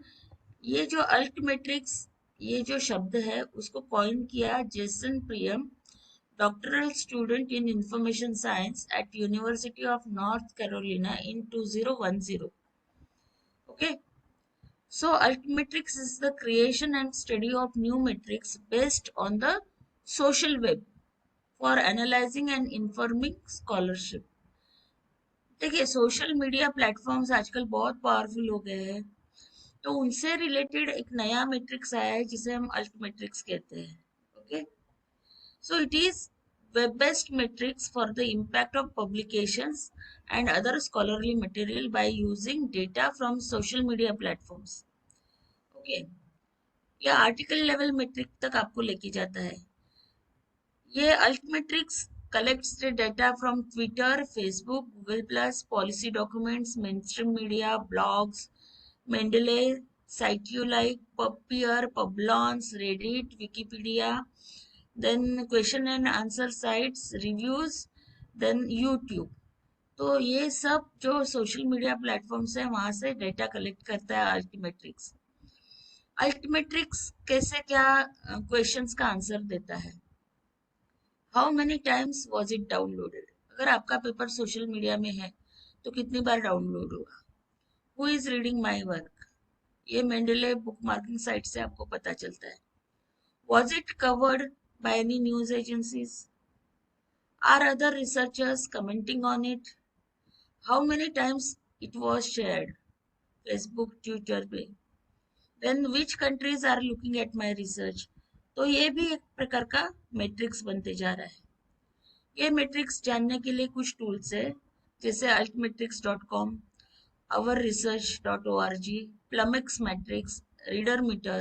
ये जो अल्ट मैट्रिक्स, ये जो शब्द है उसको कॉइन किया Jason Priyam, doctoral student in information science at University of North Carolina in 2010. Okay. So altmetrics is the creation and study of new metrics based on the social web for analyzing and informing scholarship. देखिए social media platforms आजकल बहुत powerful हो गए हैं, तो उनसे related एक नया मैट्रिक्स आया है जिसे हम अल्ट मैट्रिक्स कहते हैं. Okay. So it is web-based metrics for the impact of publications and other scholarly material by using data from social media platforms. Okay. ये आर्टिकल लेवल मेट्रिक तक आपको लेके जाता है. ये अल्टमेट्रिक्स collects the data from Twitter, Facebook, Google+, policy documents, mainstream media, blogs, Mendeley, SiteUlike, PubPeer, Publons, Reddit, Wikipedia, then question and answer sites, reviews, then YouTube. तो ये सब जो सोशल मीडिया प्लेटफॉर्म्स है वहां से डेटा कलेक्ट करता है अल्टीमेट्रिक्स. अल्टीमेट्रिक्स कैसे क्या क्वेश्चंस का आंसर देता है. How many times was it downloaded. अगर आपका पेपर सोशल मीडिया में है तो कितनी बार डाउनलोड हुआ. Who is reading my work. ये मेंडले बुक मार्किंग साइट से आपको पता चलता है. Was it covered by any news agencies? Are other researchers commenting on it? How many times it was shared? Facebook, Twitter पे. Then which countries are looking at my research? तो ये भी एक प्रकार का मैट्रिक्स बनते जा रहा है. ये मैट्रिक्स जानने के लिए कुछ टूल्स है, जैसे altmetrics.com, ourresearch.org, Plumx Matrix, ReaderMeter,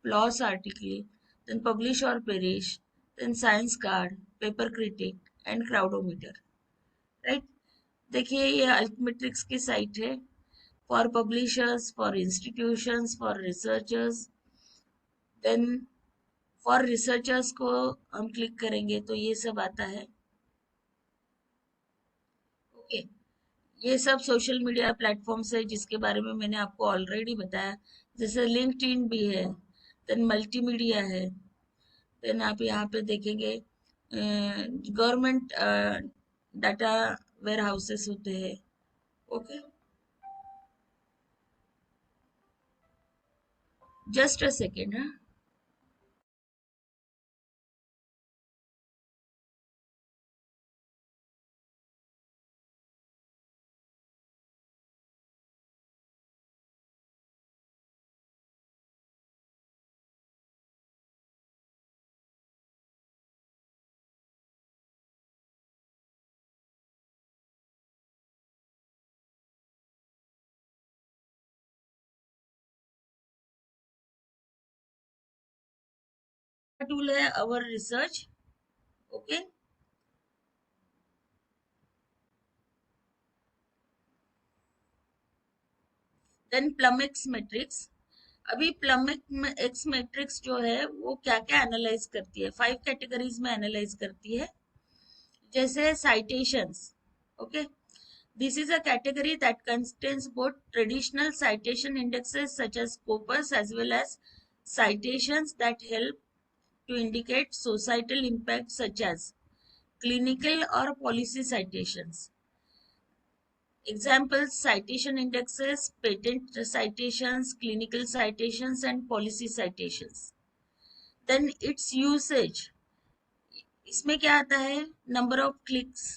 PLOS Article, then Publish or Perish, then Science Card, Paper Critic and Crowdometer. Right, देखिए ये अल्टमेट्रिक्स की साइट है for publishers, for institutions, for researchers. Then for researchers को हम click करेंगे तो ये सब आता है. ओके, ये सब सोशल मीडिया प्लेटफॉर्म्स है जिसके बारे में मैंने आपको ऑलरेडी बताया, जैसे लिंक्डइन भी है, देन मल्टीमीडिया है, देन आप यहाँ पे देखेंगे गवर्नमेंट डाटा वेयर हाउसेस होते हैं. Okay, just a second. Tool है our research. Okay, then PlumX metrics. अभी प्लमएक्स मैट्रिक्स जो है वो क्या क्या एनालाइज करती है, 5 कैटेगरीज में एनालाइज करती है. जैसे citations. Okay, this is a category that contains both traditional citation indexes such as corpus as well as citations that help to indicate societal impact such as clinical or policy citations. Examples: citation indexes, patent citations, clinical citations and policy citations. Then its usage. इसमें क्या आता है, number of clicks.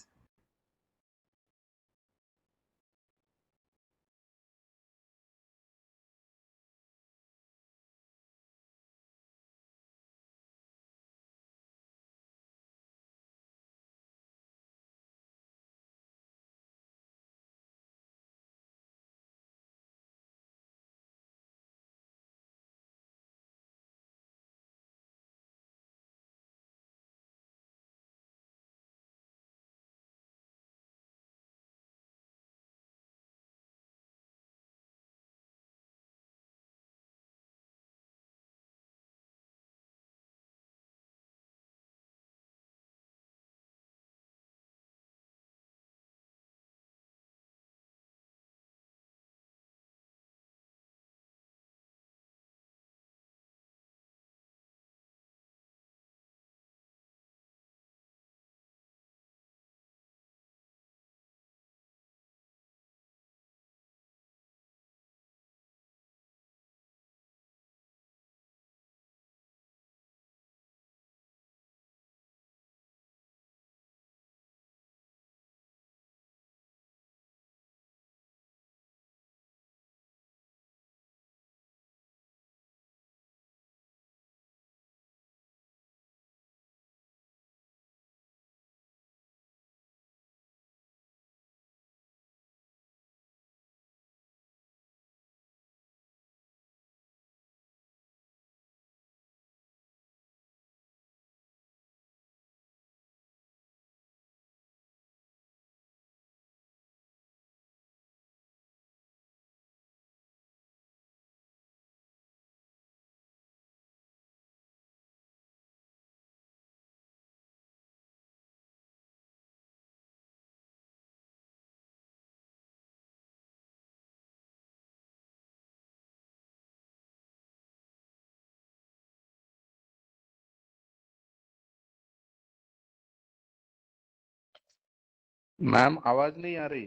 Ma'am आवाज नहीं आ रही.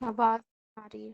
आवाज आ रही है.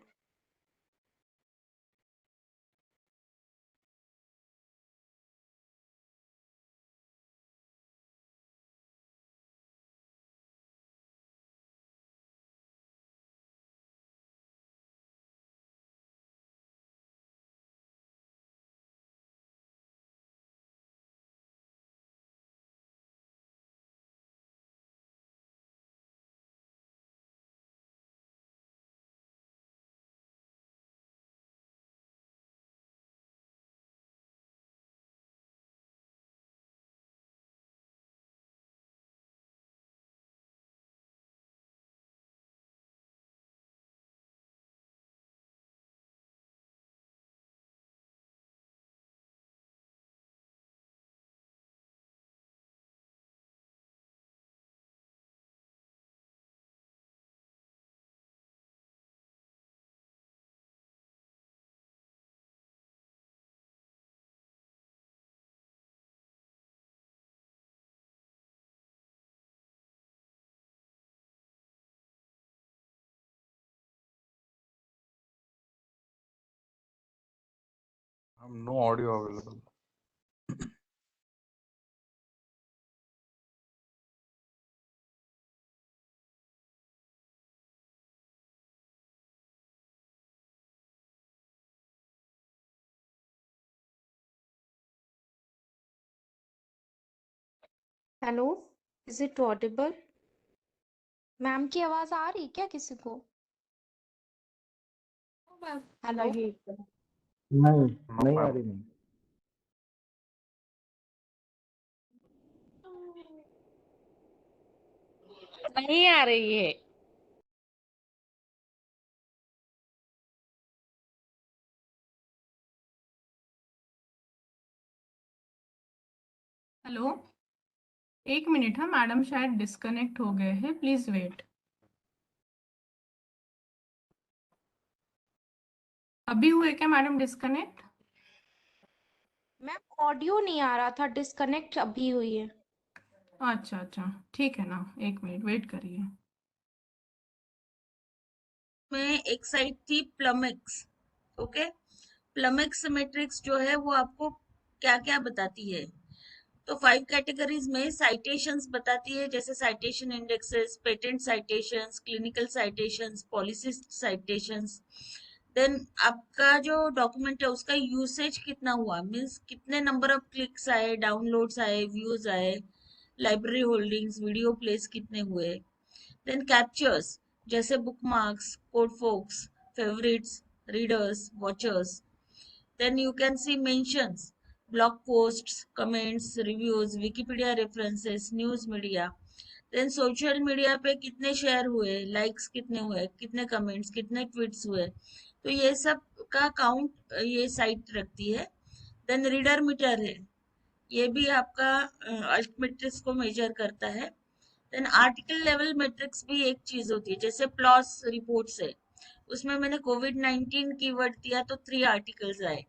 No audio available. Hello, is it Audible? Ma'am की आवाज आ रही क्या किसी को? हेलो, नहीं No, नहीं आ ma'am. रही नहीं। नहीं आ रही है। हेलो, एक मिनट। हाँ मैडम शायद डिस्कनेक्ट हो गए हैं, प्लीज वेट। अभी हुए क्या मैडम डिस्कनेक्ट? मैम ऑडियो नहीं आ रहा था, डिस्कनेक्ट अभी हुई है। अच्छा अच्छा, ठीक है ना, एक मिनट वेट करिए। में एक साइट थी प्लमेक्स। ओके, प्लमेक्स मैट्रिक्स जो है वो आपको क्या क्या बताती है? तो 5 कैटेगरीज में साइटेशंस बताती है, जैसे citation indexes, patent citations, clinical citations, policy citations. Then आपका जो डॉक्यूमेंट है उसका यूसेज कितना हुआ, मीन्स कितने नंबर ऑफ क्लिक्स आए, डाउनलोड्स आए, व्यूज आए, लाइब्रेरी होल्डिंग्स, वीडियो प्लेस कितने हुए। देन कैप्चर्स, जैसे bookmarks, code forks, favorites, readers, watchers. Then you can see mentions, blog posts, comments, reviews, Wikipedia references, news media. Then social media पे कितने share हुए, likes कितने हुए, कितने कमेंट्स, कितने ट्वीट्स हुए, तो ये सब का काउंट ये साइट रखती है। देन रीडर मीटर है, ये भी आपका अल्ट मैट्रिक्स को मेजर करता है। देन आर्टिकल लेवल मैट्रिक्स भी एक चीज होती है, जैसे प्लॉस रिपोर्ट्स है, उसमें मैंने कोविड-19 कीवर्ड दिया तो 3 आर्टिकल्स आए।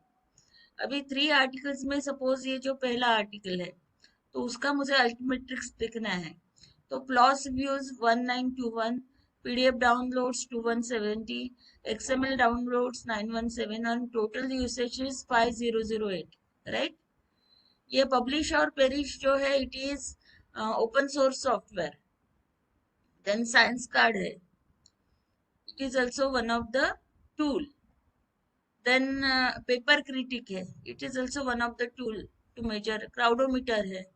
अभी 3 आर्टिकल्स में सपोज ये जो पहला आर्टिकल है तो उसका मुझे अल्ट मैट्रिक्स देखना है। तो PLOS views 1921, PDF downloads 2170, XML downloads 917 और टोटल यूसेज इज 5008, राइट। ये पब्लिश और पेरिश जो है it is open source software. Then science card है, it is also one of the tool. Then paper critic है, it is also one of the tool to measure. Crowdometer है।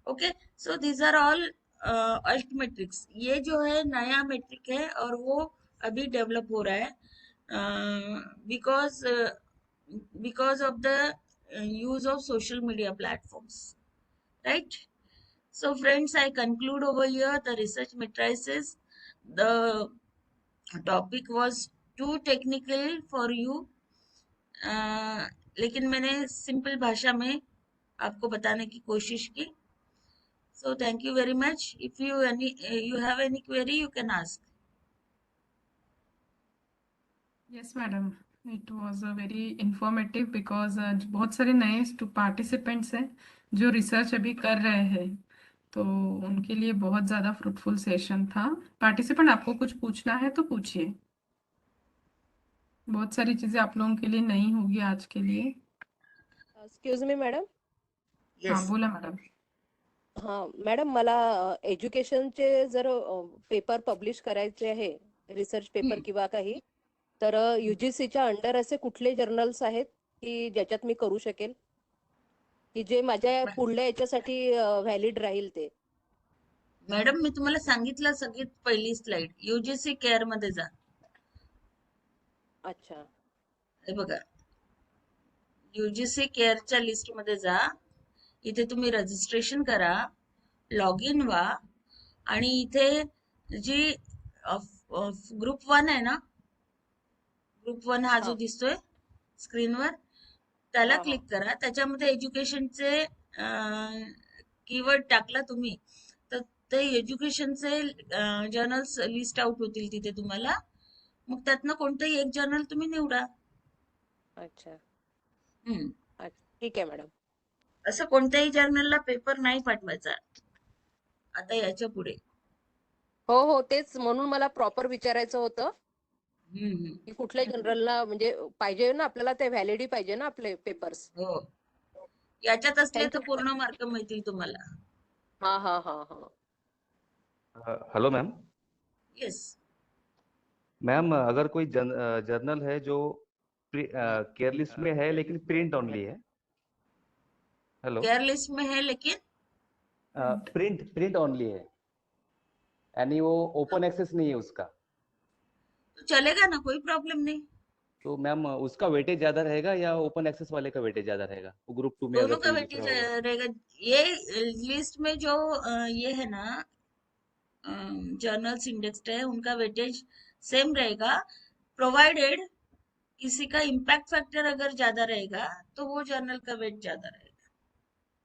Okay, so these are all altmetrics. ये जो है नया matric है और वो अभी डेवलप हो रहा है because because of the use of social media platforms, right? So friends, I conclude over here the research matrices. The topic was too technical for you, लेकिन मैंने सिंपल भाषा में आपको बताने की कोशिश की। So thank you very much. If you have any query, you can ask. Yes madam, it was a very informative because बहुत सारे नए पार्टिसिपेंट्स हैं जो रिसर्च अभी कर रहे हैं, तो उनके लिए बहुत ज़्यादा फ्रूटफुल सेशन था। पार्टिसिपेंट आपको कुछ पूछना है तो पूछिए, बहुत सारी चीज़ें आप लोगों के लिए नई होगी आज के लिए। Excuse me madam. हाँ Yes. बोला मैडम। हा मॅडम, मला एज्युकेशनचे जर पेपर पब्लिश करायचे आहे, रिसर्च पेपर किंवा काही, तर यूजीसीच्या अंडर असे कुठले जर्नल्स आहेत की ज्याच्यात मी करू शकेल, की जे माझ्या पुढल्या याच्यासाठी व्हॅलिड राहील ते? मॅडम, मी तुम्हाला सांगितलं सगळ्यात पहिली स्लाइड, यूजीसी केअर मध्ये जा. अच्छा. हे बघा, यूजीसी केअरच्या लिस्ट मध्ये जा. इथे तुम्ही रजिस्ट्रेशन करा, लॉग इन व्हा आणि इथे जी ग्रुप 1 आहे ना, ग्रुप 1 हा जो हा दिसतोय स्क्रीनवर, त्याला हा क्लिक करा. त्याच्यामध्ये एज्युकेशनचे कीवर्ड टाकला तुम्ही तर ते एज्युकेशनचे जर्नल्स लिस्ट आउट होतील तिथे तुम्हाला. मग त्यातनं कोणतंही एक जर्नल तुम्ही निवडा. अच्छा. हम्म. ठीक आहे मॅडम. असं कोणत्याही जर्नलला पेपर नाही पाठवायचा आता याच्या पुढे. हो हो, तेच म्हणून मला प्रॉपर विचारायचं होतं की कुठल्या जनरलला म्हणजे पाहिजे ना आपल्याला, ते व्हॅलिडी पाहिजे ना आपले पेपर्स. हो, याच्यात असले तर थँक्यू. पूर्ण मार्क मिळतील तुम्हाला. हा हा हा हा. Hello ma'am. येस, मैम अगर कोई जर्नल है जो केयरलिस्ट में है लेकिन प्रिंट ओनली है। हेलो। केयर लिस्ट में है लेकिन प्रिंट प्रिंट ओनली है, यानी वो ओपन एक्सेस नहीं है उसका। तो चलेगा ना, कोई प्रॉब्लम नहीं। तो मैम उसका वेटेज ज्यादा रहेगा या ओपन एक्सेस वाले का वेटेज ज्यादा रहेगा? वो ग्रुप 2 में अगर दोनों का कोई वेटेज दूसरा होगा। रहेगा। ये लिस्ट में जो ये है ना, जर्नल्स इंडेक्स्ड है, उनका वेटेज सेम रहेगा, प्रोवाइडेड किसी का इम्पैक्ट फैक्टर अगर ज्यादा रहेगा तो वो जर्नल का वेट ज्यादा रहेगा।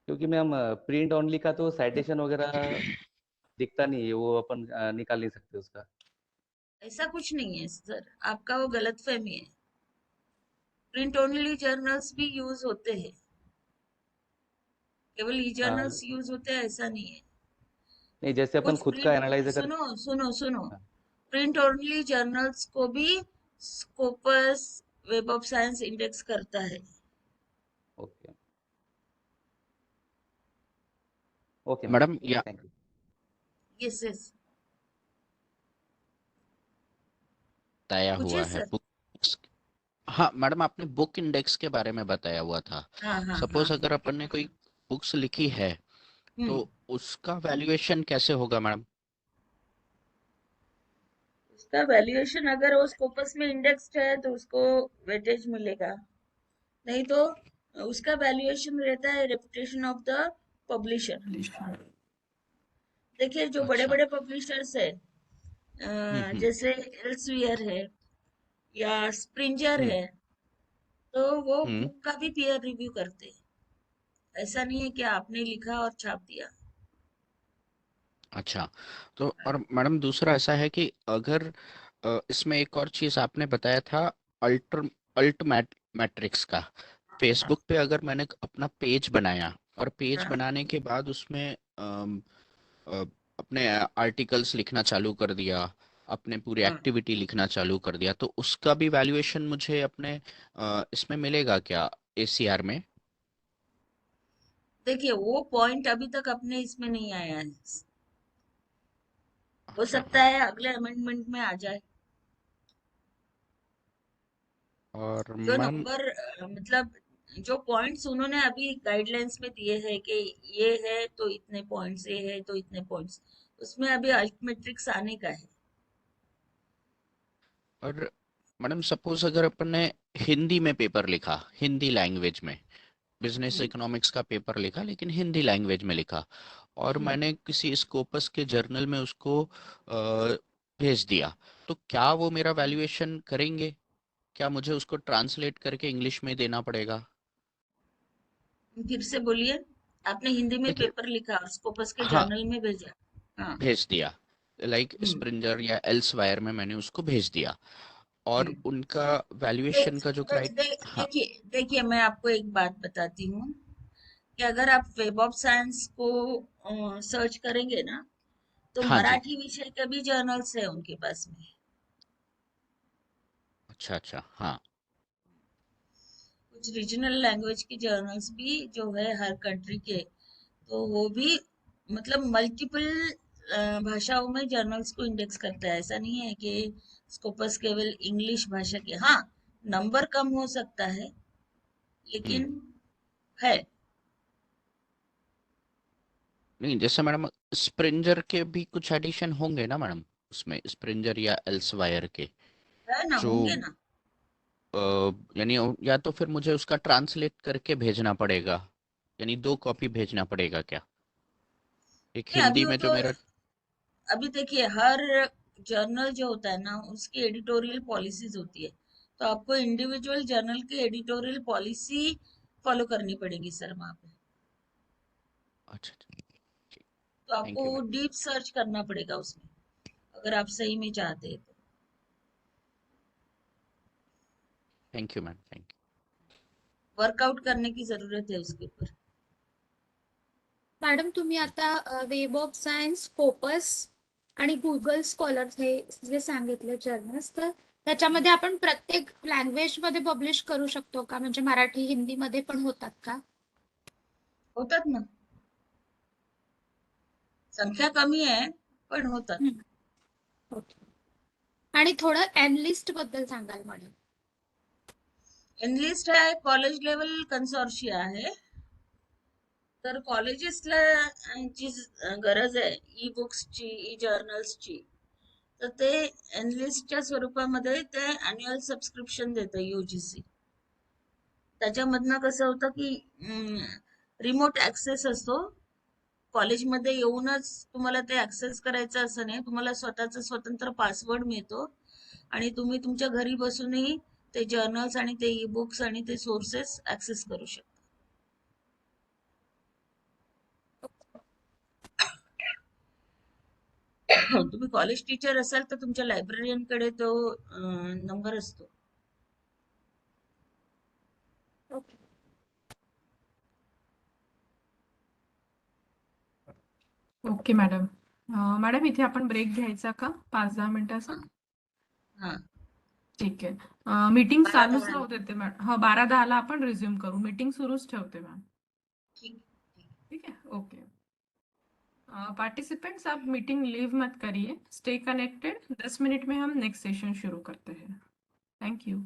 क्योंकि मैम प्रिंट ओनली का तो साइटेशन वगैरह दिखता नहीं है, वो अपन निकाल नहीं सकते उसका। ऐसा कुछ नहीं है सर, आपका वो गलत फहमी है। प्रिंट ओनली जर्नल्स भी यूज होते हैं, केवल ई जर्नल्स यूज होते हैं ऐसा नहीं है। नहीं, जैसे अपन कुछ खुद का प्रिंट, एनालाइज अगर। सुनो सुनो सुनो, हाँ, प्रिंट ओनली जर्नल्स को भी Scopus web of science index करता है। ओके ओके मैम, मैडम या थैंक यू। यस यस, बताया पूछिए हुआ है सर। बुक्स। हाँ मैडम, आपने बुक इंडेक्स के बारे में बताया हुआ था। हाँ हाँ हाँ। सपोज अगर अपन ने कोई बुक्स लिखी है तो हम्म, उसका वैल्यूएशन कैसे होगा मैडम? उसका वैल्यूएशन अगर वो स्कोपस में इंडेक्स्ड है तो उसको वेटेज मिलेगा, नहीं तो उसका वैल्यूएशन रहता है रेपुटेशन ऑफ द पब्लिशर। देखिए जो बड़े अच्छा। बड़े पब्लिशर्स है, हम्म। जैसे एल्सवियर है या स्प्रिंजर हम्म। है, तो वो हम्म। बुक का भी पीयर रिव्यू करते हैं। ऐसा नहीं है कि आपने लिखा और छाप दिया। अच्छा। तो और मैडम दूसरा ऐसा है कि अगर इसमें एक और चीज आपने बताया था, अल्टर अल्ट मैट्रिक्स का। फेसबुक पे अगर मैंने अपना पेज बनाया और पेज हाँ बनाने के बाद उसमें अ, अपने आर्टिकल्स लिखना चालू कर दिया, अपने पूरी हाँ, एक्टिविटी लिखना चालू कर दिया, तो उसका भी वैल्यूएशन मुझे अपने इसमें मिलेगा क्या, एसीआर में? देखिए वो पॉइंट अभी तक अपने इसमें नहीं आया है, हो अच्छा। सकता है अगले अमेंडमेंट में आ जाए। और जो मैडम। नंबर मतलब जो पॉइंट्स उन्होंने अभी गाइडलाइंस में दिए हैं कि ये है तो इतने पॉइंट्स, ये है तो इतने पॉइंट्स, उसमें अभी अल्टमेट्रिक्स आने का है। और मैडम सपोज अगर अपन ने हिंदी में पेपर लिखा, हिंदी लैंग्वेज में, बिजनेस हम्म, इकोनॉमिक्स का पेपर लिखा लेकिन हिंदी लैंग्वेज में लिखा, और हम्म। मैंने किसी स्कोपस के जर्नल में उसको भेज दिया, तो क्या वो मेरा वैल्यूएशन करेंगे? क्या मुझे उसको ट्रांसलेट करके इंग्लिश में देना पड़ेगा? फिर से बोलिए, आपने हिंदी में देखिए। पेपर लिखा और स्कोपस के हाँ, जर्नल में भेजा। हाँ। भेज दिया। लाइक हम्म, स्प्रिंजर या एल्सवायर में मैंने उसको भेज दिया, और हम्म। उनका वैल्यूएशन का जो हाँ। देखिए देखिए, मैं आपको एक बात बताती हूँ कि अगर आप वेब ऑफ साइंस को सर्च करेंगे ना, तो हाँ जी। मराठी विषय के भी जर्नल्स है उनके पास में। अच्छा अच्छा। हाँ। कुछ रीजनल लैंग्वेज की जर्नल्स भी जो है हर कंट्री के, तो वो भी मतलब मल्टीपल भाषाओं में जर्नल्स को इंडेक्स करता है। ऐसा नहीं है कि स्कोपस केवल इंग्लिश भाषा के, हाँ नंबर कम हो सकता है हम्म। लेकिन है। नहीं, जैसे मैडम स्प्रिंजर के भी कुछ एडिशन होंगे ना मैडम, उसमें स्प्रिंजर या एल्सवायर के, है ना, जो होंगे ना। अ, यानी या तो फिर मुझे उसका ट्रांसलेट करके भेजना पड़ेगा, यानी दो कॉपी भेजना पड़ेगा क्या? एक नहीं अभी हिंदी वो में जो तो, मेरा। अभी देखिए हर जर्नल जो होता है ना उसकी एडिटोरियल पॉलिसीज होती है, तो आपको इंडिविजुअल जर्नल की एडिटोरियल पॉलिसी फॉलो करनी पड़ेगी सर वहाँ पे। अच्छा अच्छा। तो थैंक आपको यू मैम। डीप सर्च करना पड़ेगा उसमें, अगर आप सही में चाहते हैं तो। Thank you ma'am. Thank workout करने की जरूरत है उसके ऊपर। मॅडम तुम्ही आता वेब ऑफ सायन्स, स्कोपस आणि गुगल स्कॉलर हे जे सांगितले जर्नल्स, तर त्याच्यामध्ये आपण प्रत्येक लँग्वेज मध्ये पब्लिश करू शकतो का? म्हणजे मराठी, हिंदी मध्ये पण होतात का? होतात ना. संख्या कमी आहे पण होतात. हम्म. ओके. आणि थोडं एनलिस्ट बद्दल सांगाल मॅडम. एनलिस्ट हा एक कॉलेज लेवल कन्सॉर्शिया आहे. तर कॉलेजेसला जी गरज आहे ई बुक्सची, ई जर्नल्सची, तर ते एनलिस्टच्या स्वरूपामध्ये ते अॅन्युअल सबस्क्रिप्शन देतं UGC. त्याच्यामधनं कसं होतं की रिमोट ऍक्सेस असतो. कॉलेजमध्ये येऊनच तुम्हाला ते ऍक्सेस करायचं असं नाही, तुम्हाला स्वतःचा स्वतंत्र पासवर्ड मिळतो आणि तुम्ही तुमच्या घरी बसूनही ते जर्नल्स आणि ते ई बुक्स आणि ते सोर्सेस ऍक्सेस करू शकता. तुम्ही कॉलेज टीचर असाल तर तुमच्या लायब्ररियनकडे तो नंबर असतो. ओके. Okay madam. मॅडम इथे आपण ब्रेक घ्यायचा का 5-10 मिनिटाचा? हा, ठीक आहे. मीटिंग 12:10 चालूच ला. राहू देते मॅडम. 12:10 ला आपण रिझ्यूम करू. मीटिंग सुरूच ठेवते मॅम. ठीक. ठीक है, ओके. पार्टिसिपेंट्स आप मीटिंग लीव मत करिए, स्टे कनेक्टेड. 10 मिनट में हम नेक्स्ट सेशन शुरू करते हैं. Thank you.